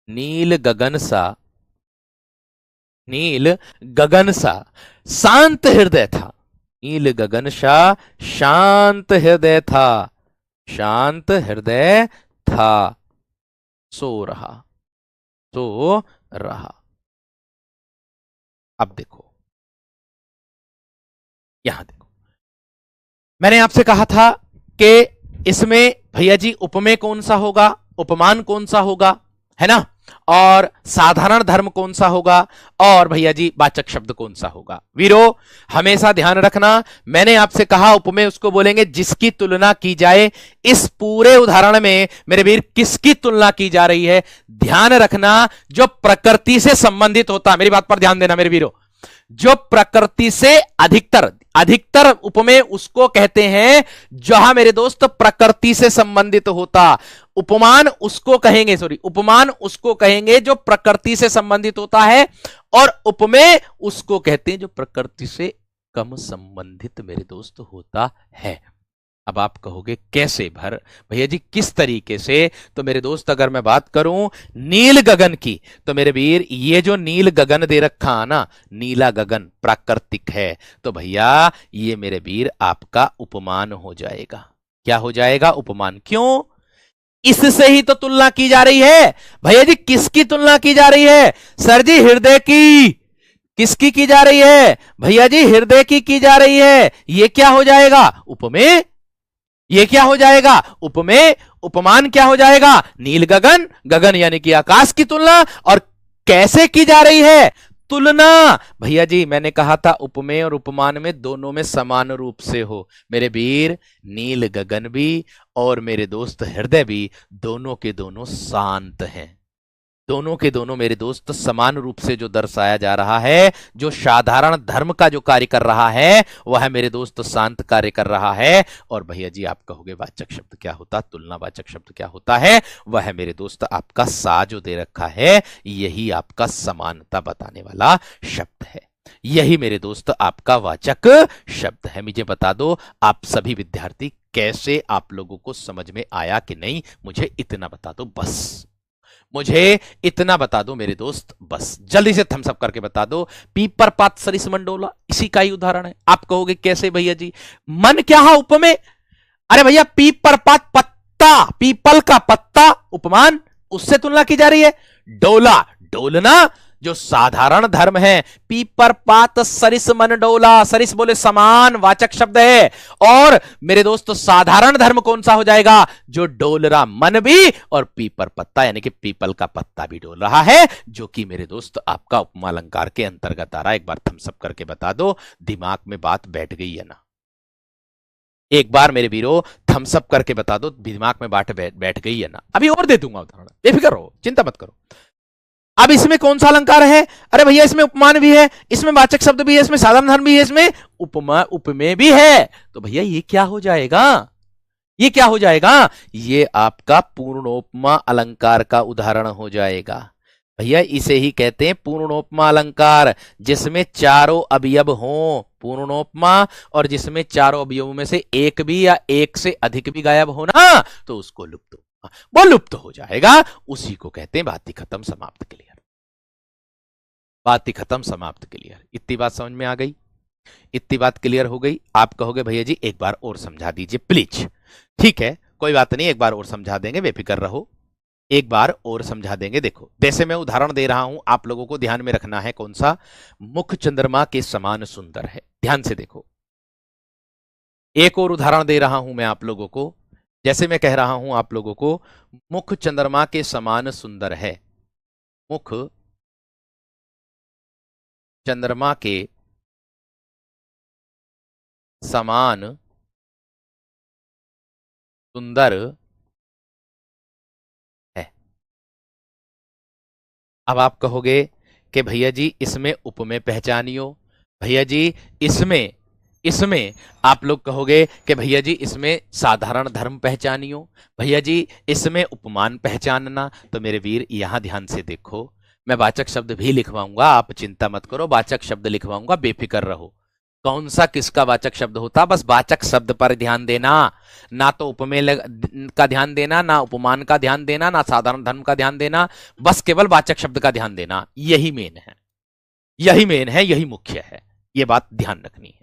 नील गगन सा, नील गगन सा शांत हृदय था। नील गगन सा शांत हृदय था, शांत हृदय था, सो रहा, सो रहा। अब देखो, यहां देखो, मैंने आपसे कहा था कि इसमें भैया जी उपमेय कौन सा होगा, उपमान कौन सा होगा, है ना, और साधारण धर्म कौन सा होगा, और भैया जी वाचक शब्द कौन सा होगा। वीरो हमेशा ध्यान रखना, मैंने आपसे कहा उपमेय उसको बोलेंगे जिसकी तुलना की जाए। इस पूरे उदाहरण में मेरे वीर किसकी तुलना की जा रही है? ध्यान रखना, जो प्रकृति से संबंधित होता, मेरी बात पर ध्यान देना मेरे वीरो, जो प्रकृति से अधिकतर, अधिकतर उपमेय उसको कहते हैं जहां मेरे दोस्त प्रकृति से संबंधित होता। उपमान उसको कहेंगे, सॉरी, उपमान उसको कहेंगे जो प्रकृति से संबंधित होता है, और उपमेय उसको कहते हैं जो प्रकृति से कम संबंधित मेरे दोस्त होता है। अब आप कहोगे कैसे भर भैया जी, किस तरीके से? तो मेरे दोस्त अगर मैं बात करूं नील गगन की, तो मेरे वीर ये जो नील गगन दे रखा है ना, नीला गगन प्राकृतिक है, तो भैया ये मेरे वीर आपका उपमान हो जाएगा। क्या हो जाएगा? उपमान। क्यों? इससे ही तो तुलना की जा रही है। भैया जी किसकी तुलना की जा रही है? सर जी हृदय की। किसकी की जा रही है? भैया जी हृदय की जा रही है। ये क्या हो जाएगा? उपमेय। ये क्या हो जाएगा? उपमेय। उपमान क्या हो जाएगा? नील गगन, गगन यानी कि आकाश की तुलना। और कैसे की जा रही है तुलना? भैया जी मैंने कहा था उपमेय और उपमान में दोनों में समान रूप से हो मेरे वीर। नील गगन भी और मेरे दोस्त हृदय भी दोनों के दोनों शांत हैं। दोनों के दोनों मेरे दोस्त समान रूप से जो दर्शाया जा रहा है, जो साधारण धर्म का जो कार्य कर रहा है, वह मेरे दोस्त शांत कार्य कर रहा है। और भैया जी आप कहोगे वाचक शब्द क्या होता, तुलना वाचक शब्द क्या होता है? वह मेरे दोस्त आपका सा जो दे रखा है, यही आपका समानता बताने वाला शब्द है। यही मेरे दोस्त आपका वाचक शब्द है। मुझे बता दो आप सभी विद्यार्थी, कैसे आप लोगों को समझ में आया कि नहीं? मुझे इतना बता दो बस, मुझे इतना बता दो मेरे दोस्त, बस जल्दी से थम्स अप करके बता दो। पीपर पात सरिस मंडोला इसी का ही उदाहरण है। आप कहोगे कैसे भैया जी? मन क्या है उपमेय? अरे भैया पीपर पात पत्ता, पीपल का पत्ता उपमान, उससे तुलना की जा रही है। डोला, डोलना जो साधारण धर्म है। पीपर पात सरिस मन डोला, सरिस बोले समान, वाचक शब्द है। और मेरे दोस्तों साधारण धर्म कौन सा हो जाएगा? जो डोल रहा मन भी, और पीपर पत्ता यानी कि पीपल का पत्ता भी डोल रहा है, जो कि मेरे दोस्त आपका उपमा अलंकार के अंतर्गत आ रहा है। एक बार थम्सअप करके बता दो, दिमाग में बात बैठ गई है ना? एक बार मेरे वीरो थम्सअप करके बता दो, दिमाग में बात बैठ गई है ना? अभी और दे दूंगा उदाहरण, बेफिक्र रहो, चिंता मत करो। अब इसमें कौन सा अलंकार है? अरे भैया इसमें उपमान भी है, इसमें वाचक शब्द भी है, इसमें साधारण धर्म भी है, इसमें उपमा उपमेय भी है। तो भैया ये क्या हो जाएगा? ये क्या हो जाएगा? ये आपका पूर्णोपमा अलंकार का उदाहरण हो जाएगा। भैया इसे ही कहते हैं पूर्णोपमा अलंकार, जिसमें चारों अवयव हों, पूर्णोपमा, और जिसमें चारों अवयवों में से एक भी या एक से अधिक भी गायब हो ना, तो उसको लुप्त, वो लुप्त हो जाएगा। उसी को कहते हैं बात ही खत्म समाप्त क्लियर। बात ही खत्म समाप्त क्लियर। इतनी बात समझ में आ गई? इतनी बात क्लियर हो गई? आप कहोगे भैया जी एक बार और समझा दीजिए प्लीज। ठीक है कोई बात नहीं, एक बार और समझा देंगे, बेफिक्र रहो, एक बार और समझा देंगे। देखो जैसे मैं उदाहरण दे रहा हूं, आप लोगों को ध्यान में रखना है कौन सा? मुख चंद्रमा के समान सुंदर है। ध्यान से देखो, एक और उदाहरण दे रहा हूं मैं आप लोगों को। जैसे मैं कह रहा हूं आप लोगों को मुख चंद्रमा के समान सुंदर है। मुख चंद्रमा के समान सुंदर अब आप कहोगे कि भैया जी इसमें उपमेय पहचानियो, भैया जी इसमें इसमें आप लोग कहोगे कि भैया जी इसमें साधारण धर्म पहचानियो, भैया जी इसमें उपमान पहचानना। तो मेरे वीर यहां ध्यान से देखो, मैं वाचक शब्द भी लिखवाऊंगा, आप चिंता मत करो, वाचक शब्द लिखवाऊंगा, बेफिक्र रहो। कौन सा किसका वाचक शब्द होता, बस वाचक शब्द पर ध्यान देना, ना तो उपमेय का ध्यान देना, ना उपमान का ध्यान देना, ना साधारण धर्म का ध्यान देना, बस केवल वाचक शब्द का ध्यान देना। यही मेन है, यही मेन है, यही मुख्य है, ये बात ध्यान रखनी है।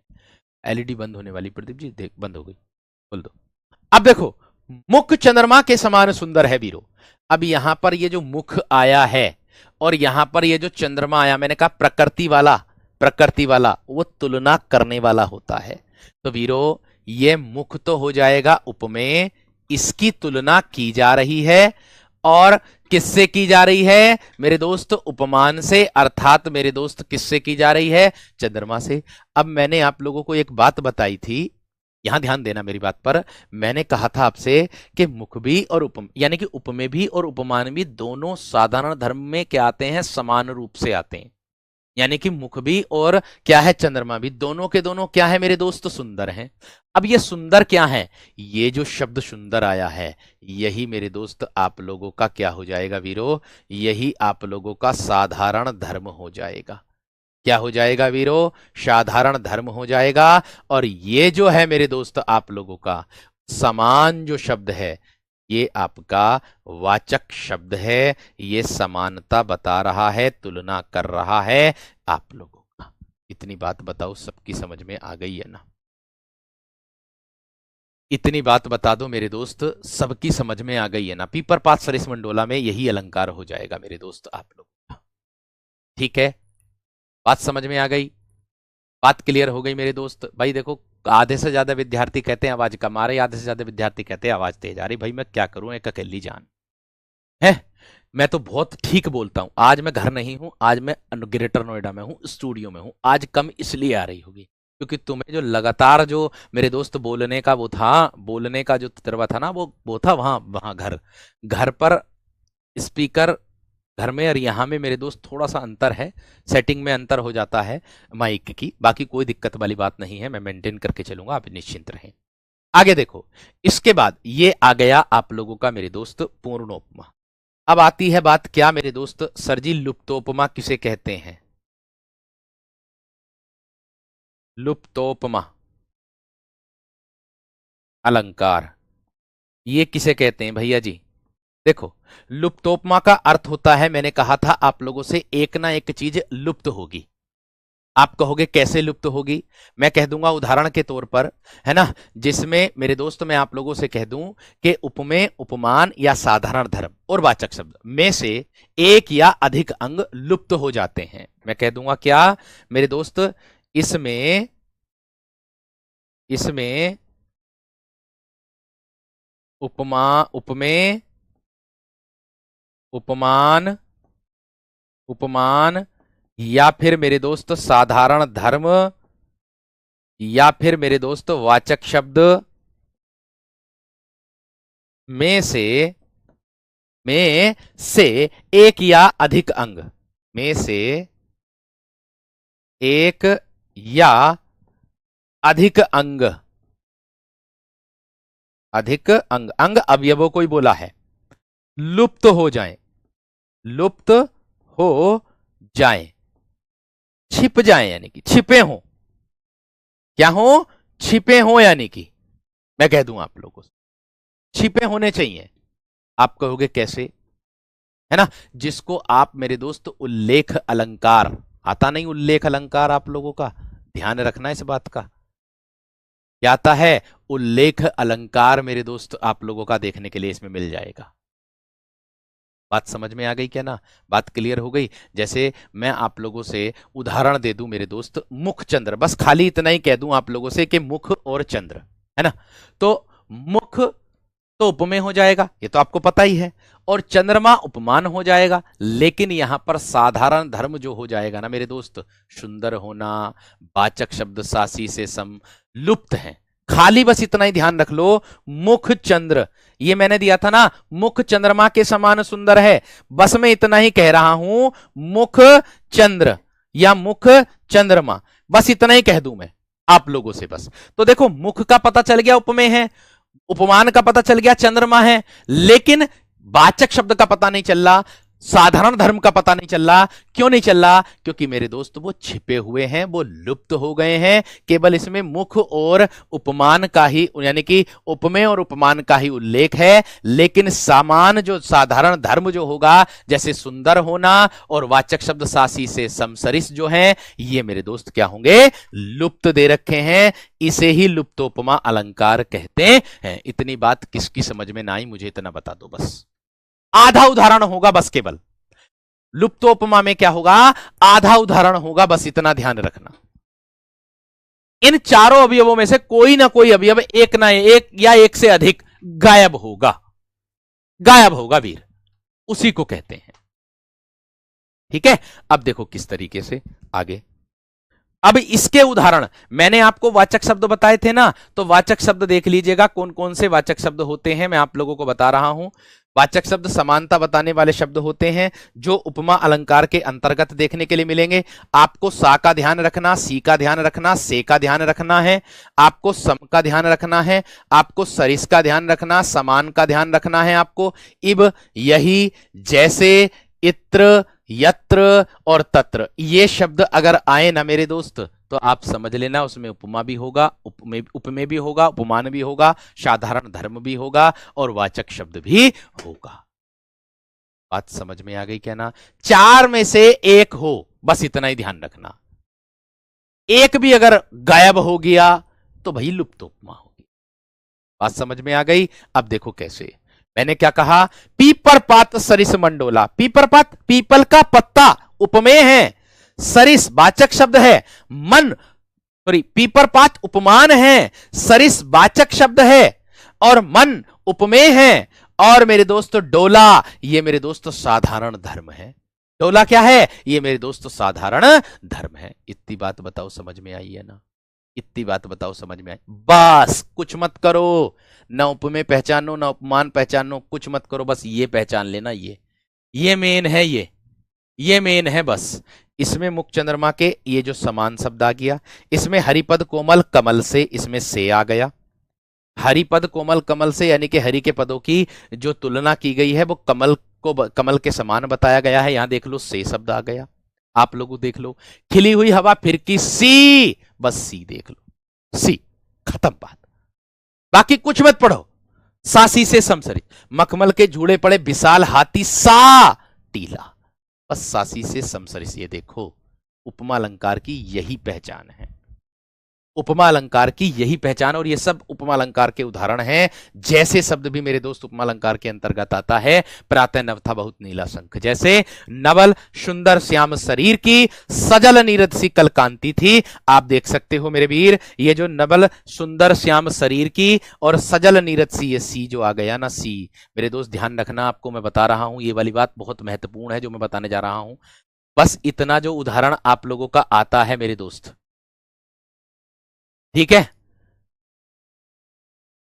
एलईडी बंद होने वाली प्रदीप जी, देख बंद हो गई, बोल दो। अब देखो, मुख चंद्रमा के समान सुंदर है वीरो। अब यहां पर ये जो मुख आया है और यहां पर ये जो चंद्रमा आया, मैंने कहा प्रकृति वाला वो तुलना करने वाला होता है। तो वीरो ये मुख तो हो जाएगा उपमेय, इसकी तुलना की जा रही है, और किससे की जा रही है मेरे दोस्त, उपमान से, अर्थात मेरे दोस्त किससे की जा रही है, चंद्रमा से। अब मैंने आप लोगों को एक बात बताई थी, यहां ध्यान देना मेरी बात पर, मैंने कहा था आपसे कि मुख भी और उपम यानी कि उपमेय भी और उपमान भी दोनों साधारण धर्म में क्या आते हैं, समान रूप से आते हैं। यानी कि मुख भी और क्या है, चंद्रमा भी, दोनों के दोनों क्या है मेरे दोस्त, सुंदर हैं। अब ये सुंदर क्या है, ये जो शब्द सुंदर आया है, यही मेरे दोस्त आप लोगों का क्या हो जाएगा वीरो, यही आप लोगों का साधारण धर्म हो जाएगा। क्या हो जाएगा वीरो, साधारण धर्म हो जाएगा। और ये जो है मेरे दोस्त आप लोगों का समान जो शब्द है, ये आपका वाचक शब्द है, ये समानता बता रहा है, तुलना कर रहा है आप लोगों का। इतनी बात बताओ, सबकी समझ में आ गई है ना? इतनी बात बता दो मेरे दोस्त, सबकी समझ में आ गई है ना? पीपर पात सरिस मंडोला में यही अलंकार हो जाएगा मेरे दोस्त आप लोगों का। ठीक है, बात समझ में आ गई, बात क्लियर हो गई मेरे दोस्त। भाई देखो, आधे से ज्यादा विद्यार्थी कहते हैं आवाज कम आ रही, आधे से ज्यादा विद्यार्थी कहते हैं आवाज तेज आ रही। भाई मैं क्या करूं, एक अकेली जान है। मैं तो बहुत ठीक बोलता हूं, आज मैं घर नहीं हूं, आज मैं ग्रेटर नोएडा में हूं, स्टूडियो में हूं। आज कम इसलिए आ रही होगी क्योंकि तुम्हें जो लगातार जो मेरे दोस्त बोलने का वो था, बोलने का जो तजर्बा था ना, वो था वहां वहां घर घर पर स्पीकर घर में और यहाँ में मेरे दोस्त थोड़ा सा अंतर है, सेटिंग में अंतर हो जाता है माइक की। बाकी कोई दिक्कत वाली बात नहीं है, मैं मेंटेन करके चलूंगा, आप निश्चिंत रहें। आगे देखो, इसके बाद ये आ गया आप लोगों का मेरे दोस्त पूर्णोपमा। अब आती है बात क्या मेरे दोस्त, सर जी लुप्तोपमा किसे कहते हैं? लुप्तोपमा अलंकार ये किसे कहते हैं भैया जी? देखो, लुप्तोपमा का अर्थ होता है, मैंने कहा था आप लोगों से, एक ना एक चीज लुप्त होगी। आप कहोगे कैसे लुप्त होगी, मैं कह दूंगा उदाहरण के तौर पर, है ना, जिसमें मेरे दोस्त मैं आप लोगों से कह दूं कि उपमेय, उपमान या साधारण धर्म और वाचक शब्द में से एक या अधिक अंग लुप्त हो जाते हैं। मैं कह दूंगा क्या मेरे दोस्त, इसमें इसमें उपमा, उपमेय, उपमान, उपमान या फिर मेरे दोस्त साधारण धर्म या फिर मेरे दोस्त वाचक शब्द में से एक या अधिक अंग, में से एक या अधिक अंग, अधिक अंग, अंग अवयवों को ही बोला है, लुप्त हो जाएं, लुप्त हो जाएं, छिप जाएं, यानी कि छिपे हों, क्या हो, छिपे हों, यानी कि मैं कह दूं आप लोगों से छिपे होने चाहिए। आप कहोगे कैसे, है ना, जिसको आप मेरे दोस्त उल्लेख अलंकार, आता नहीं उल्लेख अलंकार आप लोगों का, ध्यान रखना इस बात का, क्या आता है उल्लेख अलंकार मेरे दोस्त आप लोगों का देखने के लिए इसमें मिल जाएगा। बात समझ में आ गई क्या ना, बात क्लियर हो गई? जैसे मैं आप लोगों से उदाहरण दे दूं मेरे दोस्त, मुख चंद्र, बस खाली इतना ही कह दूं आप लोगों से कि मुख और चंद्र, है ना, तो मुख तो उपमेय हो जाएगा, ये तो आपको पता ही है, और चंद्रमा उपमान हो जाएगा। लेकिन यहां पर साधारण धर्म जो हो जाएगा ना मेरे दोस्त, सुंदर होना, वाचक शब्द सासी से सम लुप्त हैं, खाली बस इतना ही ध्यान रख लो, मुख चंद्र, ये मैंने दिया था ना, मुख चंद्रमा के समान सुंदर है, बस मैं इतना ही कह रहा हूं, मुख चंद्र या मुख चंद्रमा, बस इतना ही कह दूं मैं आप लोगों से बस। तो देखो, मुख का पता चल गया, उपमेय है, उपमान का पता चल गया, चंद्रमा है, लेकिन वाचक शब्द का पता नहीं चल रहा, साधारण धर्म का पता नहीं चल रहा। क्यों नहीं चल रहा? क्योंकि मेरे दोस्त वो छिपे हुए हैं, वो लुप्त हो गए हैं, केवल इसमें मुख और उपमान का ही, यानी कि उपमेय और उपमान का ही उल्लेख है, लेकिन सामान जो साधारण धर्म जो होगा, जैसे सुंदर होना और वाचक शब्द सासी से समसरिस जो है, ये मेरे दोस्त क्या होंगे? लुप्त दे रखे हैं। इसे ही लुप्तोपमा अलंकार कहते हैं। इतनी बात किसकी समझ में ना आई, मुझे इतना बता दो बस। आधा उदाहरण होगा बस, केवल लुप्तोपमा में क्या होगा? आधा उदाहरण होगा, बस इतना ध्यान रखना। इन चारों अवयवों में से कोई ना कोई अवयव, एक ना एक या एक से अधिक गायब होगा, गायब होगा वीर, उसी को कहते हैं। ठीक है, अब देखो किस तरीके से आगे। अब इसके उदाहरण मैंने आपको वाचक शब्द बताए थे ना, तो वाचक शब्द देख लीजिएगा कौन कौन से वाचक शब्द होते हैं, मैं आप लोगों को बता रहा हूं। वाचक शब्द समानता बताने वाले शब्द होते हैं, जो उपमा अलंकार के अंतर्गत देखने के लिए मिलेंगे। आपको सा का ध्यान रखना, सी का ध्यान रखना, से का ध्यान रखना है, आपको सम का ध्यान रखना है, आपको सरिस का ध्यान रखना, समान का ध्यान रखना है आपको, इब, यही, जैसे, इत्र, यत्र और तत्र, ये शब्द अगर आए ना मेरे दोस्त, तो आप समझ लेना उसमें उपमा भी होगा, उपमेय भी होगा, उपमान भी होगा, साधारण धर्म भी होगा और वाचक शब्द भी होगा। बात समझ में आ गई क्या ना? चार में से एक हो, बस इतना ही ध्यान रखना। एक भी अगर गायब हो गया तो भाई लुप्त उपमा होगी। बात समझ में आ गई? अब देखो कैसे। मैंने क्या कहा? पीपर पात सरिस मंडोला। पीपर पात पीपल का पत्ता उपमेय है, सरिस वाचक शब्द है, मन सॉरी पीपर पात उपमान है, सरिस वाचक शब्द है और मन उपमेय है, और मेरे दोस्तों डोला, ये मेरे दोस्तों साधारण धर्म है। डोला क्या है? ये मेरे दोस्तों साधारण धर्म है। इतनी बात बताओ समझ में आई है ना? इतनी बात बताओ समझ में आई? बस कुछ मत करो, ना उपमेय पहचानो ना उपमान पहचानो, कुछ मत करो, बस ये पहचान लेना, ये मेन है, ये मेन है बस। इसमें मुख चंद्रमा के ये जो समान शब्द आ गया, इसमें हरिपद कोमल कमल से, इसमें से आ गया। हरिपद कोमल कमल से यानी कि हरि के पदों की जो तुलना की गई है वो कमल को कमल के समान बताया गया है। यहां देख लो से शब्द आ गया, आप लोग देख लो। खिली हुई हवा फिर की सी, बस सी देख लो, सी, खत्म बात, बाकी कुछ मत पढ़ो। सासी से समसरी, मखमल के झूड़े पड़े विशाल हाथी सा टीला, बस सासी से समसरिस। ये देखो उपमा अलंकार की यही पहचान है, उपमा अलंकार की यही पहचान, और ये सब उपमा अलंकार के उदाहरण हैं। जैसे शब्द भी मेरे दोस्त उपमा अलंकार के अंतर्गत आता है, प्रातः नभ था बहुत नीला शंख, जैसे नवल सुंदर श्याम शरीर की, सजल नीरद सी कल कांति थी। आप देख सकते हो मेरे वीर, ये जो नवल सुंदर श्याम शरीर की और सजल नीरद सी, ये सी जो आ गया ना, सी मेरे दोस्त ध्यान रखना, आपको मैं बता रहा हूं, ये वाली बात बहुत महत्वपूर्ण है जो मैं बताने जा रहा हूं। बस इतना जो उदाहरण आप लोगों का आता है मेरे दोस्त, ठीक है?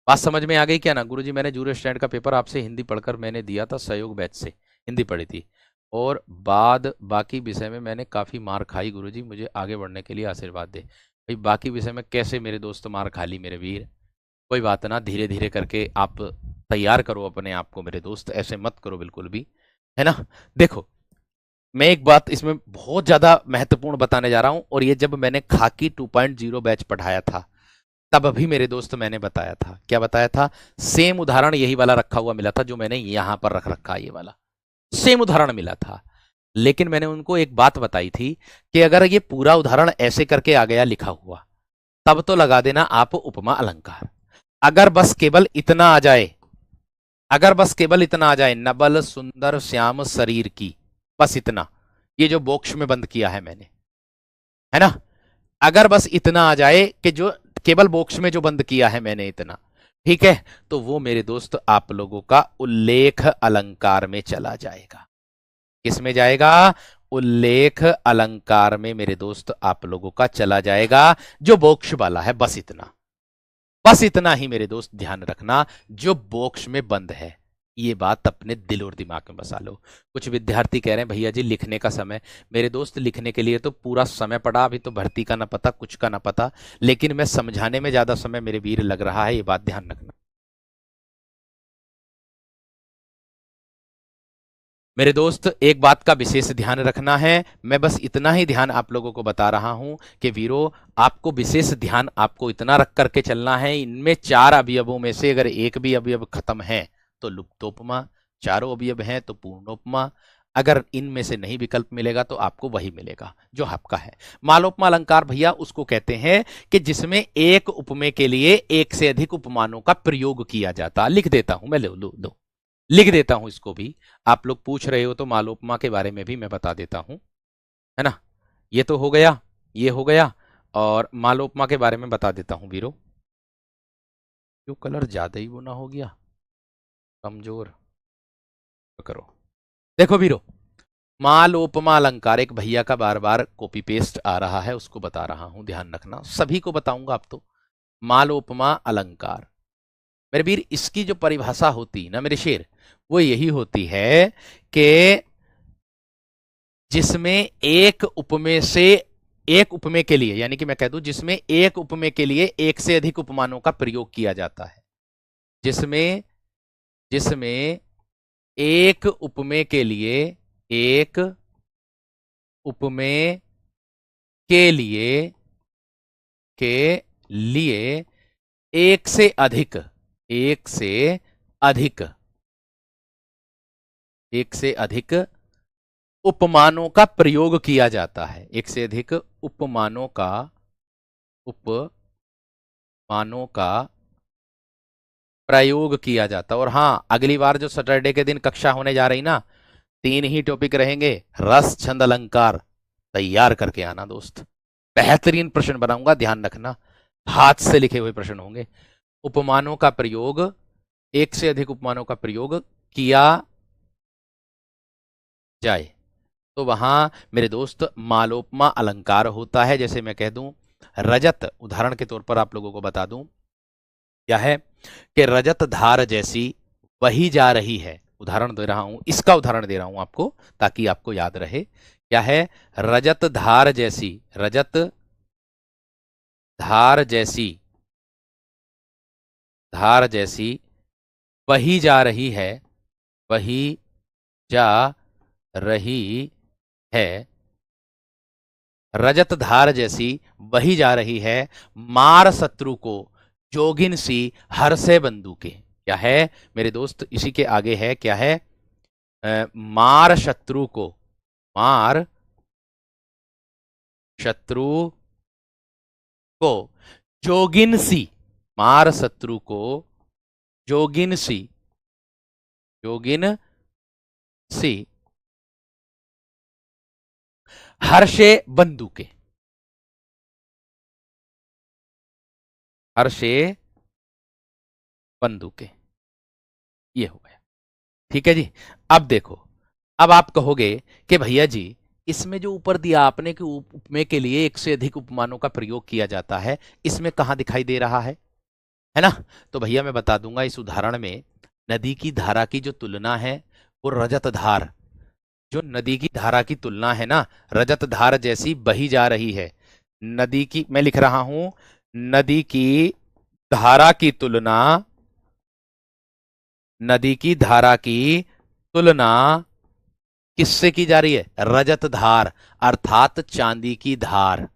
बात समझ में आ गई क्या ना? गुरुजी मैंने जूनियर स्टैंड का पेपर आपसे हिंदी पढ़कर मैंने दिया था, सहयोग बैच से हिंदी पढ़ी थी, और बाकी विषय में मैंने काफी मार खाई। गुरुजी मुझे आगे बढ़ने के लिए आशीर्वाद दे। भाई बाकी विषय में कैसे मेरे दोस्त मार खा ली मेरे वीर? कोई बात ना, धीरे धीरे करके आप तैयार करो अपने आप को मेरे दोस्त, ऐसे मत करो बिल्कुल भी, है ना? देखो मैं एक बात इसमें बहुत ज्यादा महत्वपूर्ण बताने जा रहा हूं, और ये जब मैंने खाकी 2.0 बैच पढ़ाया था तब भी मेरे दोस्त मैंने बताया था, क्या बताया था? सेम उदाहरण यही वाला रखा हुआ मिला था जो मैंने यहां पर रख रखा, ये वाला सेम उदाहरण मिला था। लेकिन मैंने उनको एक बात बताई थी कि अगर ये पूरा उदाहरण ऐसे करके आ गया लिखा हुआ, तब तो लगा देना आप उपमा अलंकार। अगर बस केवल इतना आ जाए, अगर बस केवल इतना आ जाए, नबल सुंदर श्याम शरीर की, बस इतना, ये जो बॉक्स में बंद किया है मैंने, है ना? अगर बस इतना आ जाए कि जो केवल बॉक्स में जो बंद किया है मैंने इतना, ठीक है, तो वो मेरे दोस्त आप लोगों का उल्लेख अलंकार में चला जाएगा। किसमें जाएगा? उल्लेख अलंकार में मेरे दोस्त आप लोगों का चला जाएगा, जो बॉक्स वाला है, बस इतना। बस इतना ही मेरे दोस्त ध्यान रखना, जो बॉक्स में बंद है, ये बात अपने दिल और दिमाग में बसा लो। कुछ विद्यार्थी कह रहे हैं भैया जी लिखने का समय। मेरे दोस्त लिखने के लिए तो पूरा समय पड़ा, अभी तो भर्ती का ना पता, कुछ का ना पता, लेकिन मैं समझाने में ज्यादा समय मेरे वीर लग रहा है, ये बात ध्यान रखना। मेरे दोस्त एक बात का विशेष ध्यान रखना है, मैं बस इतना ही ध्यान आप लोगों को बता रहा हूं कि वीरो, आपको विशेष ध्यान आपको इतना रख करके चलना है, इनमें चार अवयवों में से अगर एक भी अवयव खत्म है तो लुप्तोपमा, चारों अवयव हैं तो पूर्णोपमा, अगर इनमें से नहीं विकल्प मिलेगा तो आपको वही मिलेगा जो आपका है। मालोपमा अलंकार भैया उसको कहते हैं कि जिसमें एक उपमेय के लिए एक से अधिक उपमानों का प्रयोग किया जाता। लिख देता हूं मैं, लो लिख देता हूं इसको भी, आप लोग पूछ रहे हो तो मालोपमा के बारे में भी मैं बता देता हूं, है ना। ये तो हो गया, ये हो गया, और मालोपमा के बारे में बता देता हूं वीरो। क्यों कलर ज्यादा ही वो ना हो गया, कमजोर करो। देखो वीरो, मालोपमा अलंकार, एक भैया का बार बार कॉपी पेस्ट आ रहा है, उसको बता रहा हूं, ध्यान रखना, सभी को बताऊंगा अब तो। मालोपमा अलंकार मेरे वीर, इसकी जो परिभाषा होती ना मेरे शेर, वो यही होती है कि जिसमें एक उपमेय से, एक उपमेय के लिए, यानी कि मैं कह दूं जिसमें एक उपमेय के लिए एक से अधिक उपमानों का प्रयोग किया जाता है, जिसमें जिसमें एक उपमेय के लिए, एक उपमेय के लिए के लिए एक से अधिक, एक से अधिक, एक से अधिक उपमानों का प्रयोग किया जाता है, एक से अधिक उपमानों का, उपमानों का प्रयोग किया जाता है। और हाँ, अगली बार जो सैटरडे के दिन कक्षा होने जा रही ना, तीन ही टॉपिक रहेंगे, रस छंद अलंकार, तैयार करके आना दोस्त, बेहतरीन प्रश्न बनाऊंगा, ध्यान रखना, हाथ से लिखे हुए प्रश्न होंगे। उपमानों का प्रयोग, एक से अधिक उपमानों का प्रयोग किया जाए तो वहां मेरे दोस्त मालोपमा अलंकार होता है। जैसे मैं कह दूं रजत, उदाहरण के तौर पर आप लोगों को बता दूं क्या है कि रजत धार जैसी बही जा रही है, उदाहरण दे रहा हूं, इसका उदाहरण दे रहा हूं आपको ताकि आपको याद रहे। क्या है? रजत धार जैसी, रजत धार जैसी, धार जैसी बही जा रही है, बही जा रही है, रजत धार जैसी बही जा रही है, मार शत्रु को जोगिन सी हर से बंदूके। क्या है मेरे दोस्त? इसी के आगे है, क्या है? मार शत्रु को, मार शत्रु को जोगिन सी, मार शत्रु को जोगिन सी, जोगिन सी हर्षे बंदूके, हर्षे बंदूके, ये हो गया। ठीक है जी। अब देखो, अब आप कहोगे कि भैया जी इसमें जो ऊपर दिया आपने कि उपमेय के लिए एक से अधिक उपमानों का प्रयोग किया जाता है, इसमें कहां दिखाई दे रहा है ना? तो भैया मैं बता दूंगा, इस उदाहरण में नदी की धारा की जो तुलना है वो रजत धार, जो नदी की धारा की तुलना है ना, रजत धार जैसी बही जा रही है। नदी की, मैं लिख रहा हूं, नदी की धारा की तुलना, नदी की धारा की तुलना किससे की जा रही है? रजत धार, अर्थात चांदी की धार।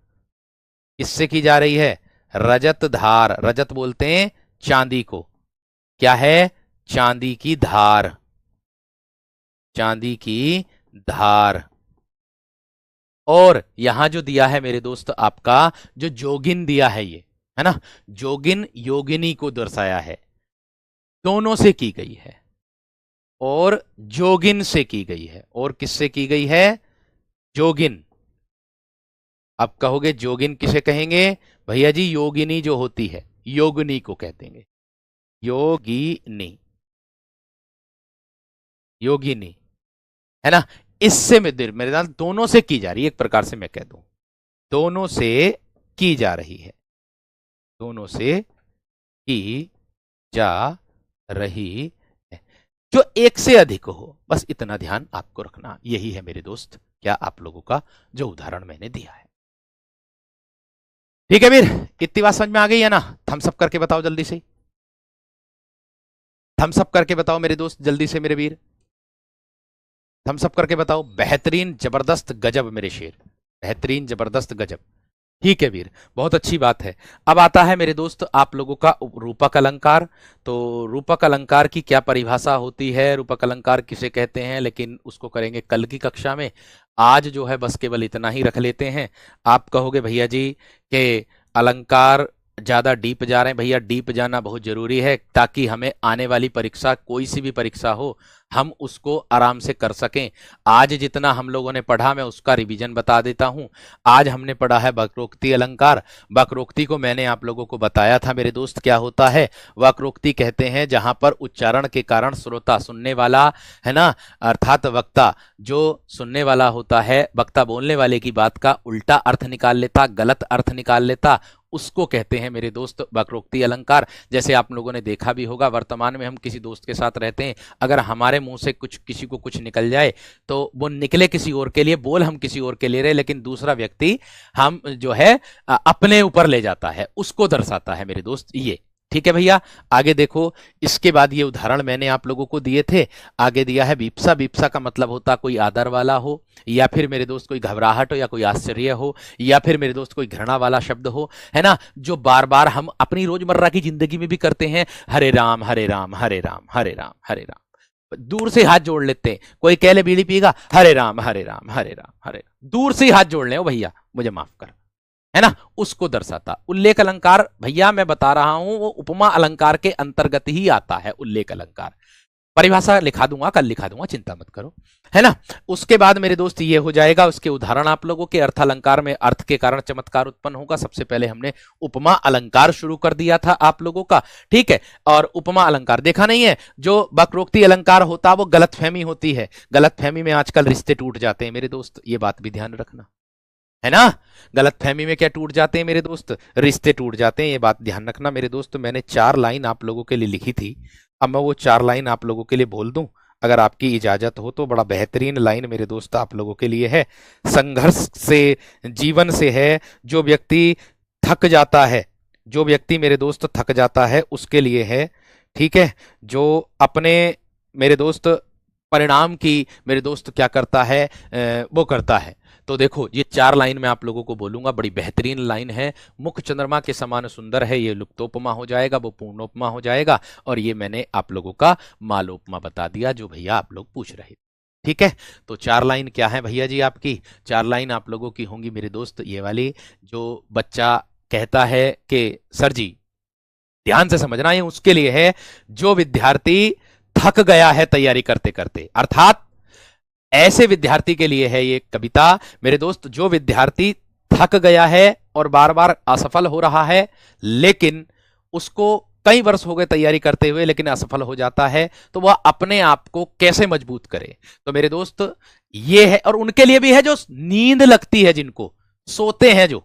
किससे की जा रही है? रजत धार, रजत बोलते हैं चांदी को, क्या है? चांदी की धार, चांदी की धार। और यहां जो दिया है मेरे दोस्त आपका, जो जोगिन दिया है ये, है ना, जोगिन योगिनी को दर्शाया है, दोनों से की गई है, और जोगिन से की गई है, और किससे की गई है? जोगिन। अब कहोगे जोगिन किसे कहेंगे? भैया जी योगिनी जो होती है, योगिनी को कहते हैं, योगिनी, योगिनी, है ना। इससे मेरे साथ दोनों से की जा रही है, एक प्रकार से मैं कह दूं दोनों से की जा रही है, दोनों से की जा रही है, जो एक से अधिक हो। बस इतना ध्यान आपको रखना। यही है मेरे दोस्त क्या आप लोगों का जो उदाहरण मैंने दिया है। ठीक है वीर, इतनी बात समझ में आ गई है ना? थम्स अप करके बताओ जल्दी से, थम्स अप करके बताओ मेरे दोस्त जल्दी से, मेरे वीर थम्स अप करके बताओ। बेहतरीन, जबरदस्त, गजब मेरे शेर, बेहतरीन, जबरदस्त, गजब। ठीक है वीर, बहुत अच्छी बात है। अब आता है मेरे दोस्त आप लोगों का रूपक अलंकार। तो रूपक अलंकार की क्या परिभाषा होती है, रूपक अलंकार किसे कहते हैं, लेकिन उसको करेंगे कल की कक्षा में। आज जो है बस केवल इतना ही रख लेते हैं। आप कहोगे भैया जी कि अलंकार ज्यादा डीप जा रहे हैं। भैया डीप जाना बहुत जरूरी है ताकि हमें आने वाली परीक्षा, कोई सी भी परीक्षा हो, हम उसको आराम से कर सकें। आज जितना हम लोगों ने पढ़ा मैं उसका रिवीजन बता देता हूं। आज हमने पढ़ा है वक्रोक्ति अलंकार। वक्रोक्ति को मैंने आप लोगों को बताया था मेरे दोस्त क्या होता है। वक्रोक्ति कहते हैं जहां पर उच्चारण के कारण श्रोता, सुनने वाला है ना, अर्थात वक्ता, जो सुनने वाला होता है, वक्ता बोलने वाले की बात का उल्टा अर्थ निकाल लेता, गलत अर्थ निकाल लेता, उसको कहते हैं मेरे दोस्त वक्रोक्ति अलंकार। जैसे आप लोगों ने देखा भी होगा, वर्तमान में हम किसी दोस्त के साथ रहते हैं, अगर हमारे मुंह से कुछ, किसी को कुछ निकल जाए तो वो निकले किसी और के लिए, बोल हम किसी और के ले रहे, लेकिन दूसरा व्यक्ति हम जो है अपने ऊपर ले जाता है, उसको दर्शाता है मेरे दोस्त ये। ठीक है भैया, आगे देखो। इसके बाद ये उदाहरण मैंने आप लोगों को दिए थे। आगे दिया है बीप्सा। बीप्सा का मतलब होता कोई आदर वाला हो, या फिर मेरे दोस्त कोई घबराहट हो, या कोई आश्चर्य हो, या फिर मेरे दोस्त कोई घृणा वाला शब्द हो, है ना, जो बार बार हम अपनी रोजमर्रा की जिंदगी में भी करते हैं। हरे राम हरे राम हरे राम हरे राम हरे राम, दूर से हाथ जोड़ लेते हैं। कोई कह ले बीड़ी पिएगा, हरे राम हरे राम हरे राम हरे राम, दूर से ही हाथ जोड़ ले, ओ भैया मुझे माफ कर, है ना, उसको दर्शाता। उल्लेख अलंकार भैया मैं बता रहा हूं वो उपमा अलंकार के अंतर्गत ही आता है। उल्लेख अलंकार परिभाषा लिखा दूंगा, कल लिखा दूंगा, चिंता मत करो, है ना। उसके बाद मेरे दोस्त ये हो जाएगा, उसके उदाहरण आप लोगों के। अर्थ अलंकार में अर्थ के कारण चमत्कार उत्पन्न होगा। सबसे पहले हमने उपमा अलंकार शुरू कर दिया था आप लोगों का, ठीक है। और उपमा अलंकार देखा नहीं है, जो वक्रोक्ति अलंकार होता वो गलतफहमी होती है। गलतफहमी में आजकल रिश्ते टूट जाते हैं मेरे दोस्त, ये बात भी ध्यान रखना, है ना। गलतफहमी में क्या टूट जाते हैं मेरे दोस्त, रिश्ते टूट जाते हैं, ये बात ध्यान रखना मेरे दोस्त। मैंने 4 लाइन आप लोगों के लिए लिखी थी, अब मैं वो 4 लाइन आप लोगों के लिए बोल दूं, अगर आपकी इजाजत हो तो। बड़ा बेहतरीन लाइन मेरे दोस्त आप लोगों के लिए है। संघर्ष से, जीवन से है, जो व्यक्ति थक जाता है, जो व्यक्ति मेरे दोस्त थक जाता है उसके लिए है, ठीक है। जो अपने मेरे दोस्त परिणाम की मेरे दोस्त क्या करता है, वो करता है। तो देखो ये 4 लाइन मैं आप लोगों को बोलूंगा, बड़ी बेहतरीन लाइन है। मुख चंद्रमा के समान सुंदर है, ये लुप्तोपमा हो जाएगा, वो पूर्णोपमा हो जाएगा। और ये मैंने आप लोगों का मालोपमा बता दिया, जो भैया आप लोग पूछ रहे थे, ठीक है। तो 4 लाइन क्या है भैया जी आपकी? 4 लाइन आप लोगों की होंगी मेरे दोस्त ये वाली। जो बच्चा कहता है कि सर जी, ध्यान से समझना, है उसके लिए है जो विद्यार्थी थक गया है तैयारी करते करते, अर्थात ऐसे विद्यार्थी के लिए है ये कविता मेरे दोस्त। जो विद्यार्थी थक गया है और बार बार असफल हो रहा है, लेकिन उसको कई वर्ष हो गए तैयारी करते हुए लेकिन असफल हो जाता है, तो वह अपने आप को कैसे मजबूत करे। तो मेरे दोस्त ये है। और उनके लिए भी है जो नींद लगती है, जिनको सोते हैं, जो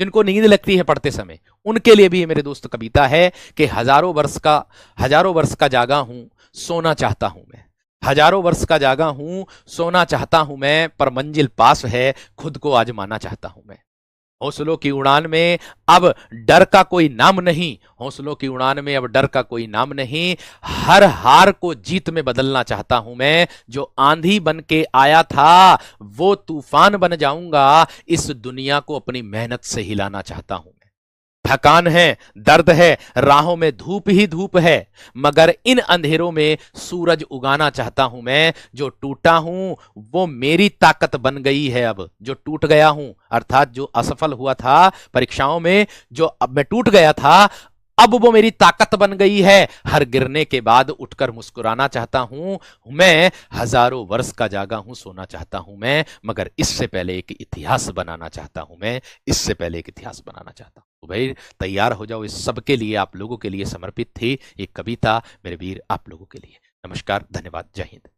जिनको नींद लगती है पढ़ते समय, उनके लिए भी मेरे दोस्त कविता है कि हजारों वर्ष का जागा हूं, सोना चाहता हूं मैं। हजारों वर्ष का जागा हूं, सोना चाहता हूं मैं, पर मंजिल पास है, खुद को आजमाना चाहता हूं मैं। हौसलों की उड़ान में अब डर का कोई नाम नहीं, हौसलों की उड़ान में अब डर का कोई नाम नहीं, हर हार को जीत में बदलना चाहता हूं मैं। जो आंधी बन के आया था वो तूफान बन जाऊंगा, इस दुनिया को अपनी मेहनत से हिलाना चाहता हूं। थकान है, दर्द है, राहों में धूप ही धूप है, मगर इन अंधेरों में सूरज उगाना चाहता हूं मैं। जो टूटा हूं वो मेरी ताकत बन गई है। अब जो टूट गया हूं, अर्थात जो असफल हुआ था परीक्षाओं में, जो अब मैं टूट गया था, अब वो मेरी ताकत बन गई है। हर गिरने के बाद उठकर मुस्कुराना चाहता हूं मैं। हजारों वर्ष का जागा हूं, सोना चाहता हूं मैं, मगर इससे पहले एक इतिहास बनाना चाहता हूं मैं। इससे पहले एक इतिहास बनाना चाहता हूं। तो भाई तैयार हो जाओ, इस सब के लिए, आप लोगों के लिए समर्पित थी एक कविता मेरे वीर, आप लोगों के लिए। नमस्कार, धन्यवाद, जय हिंद।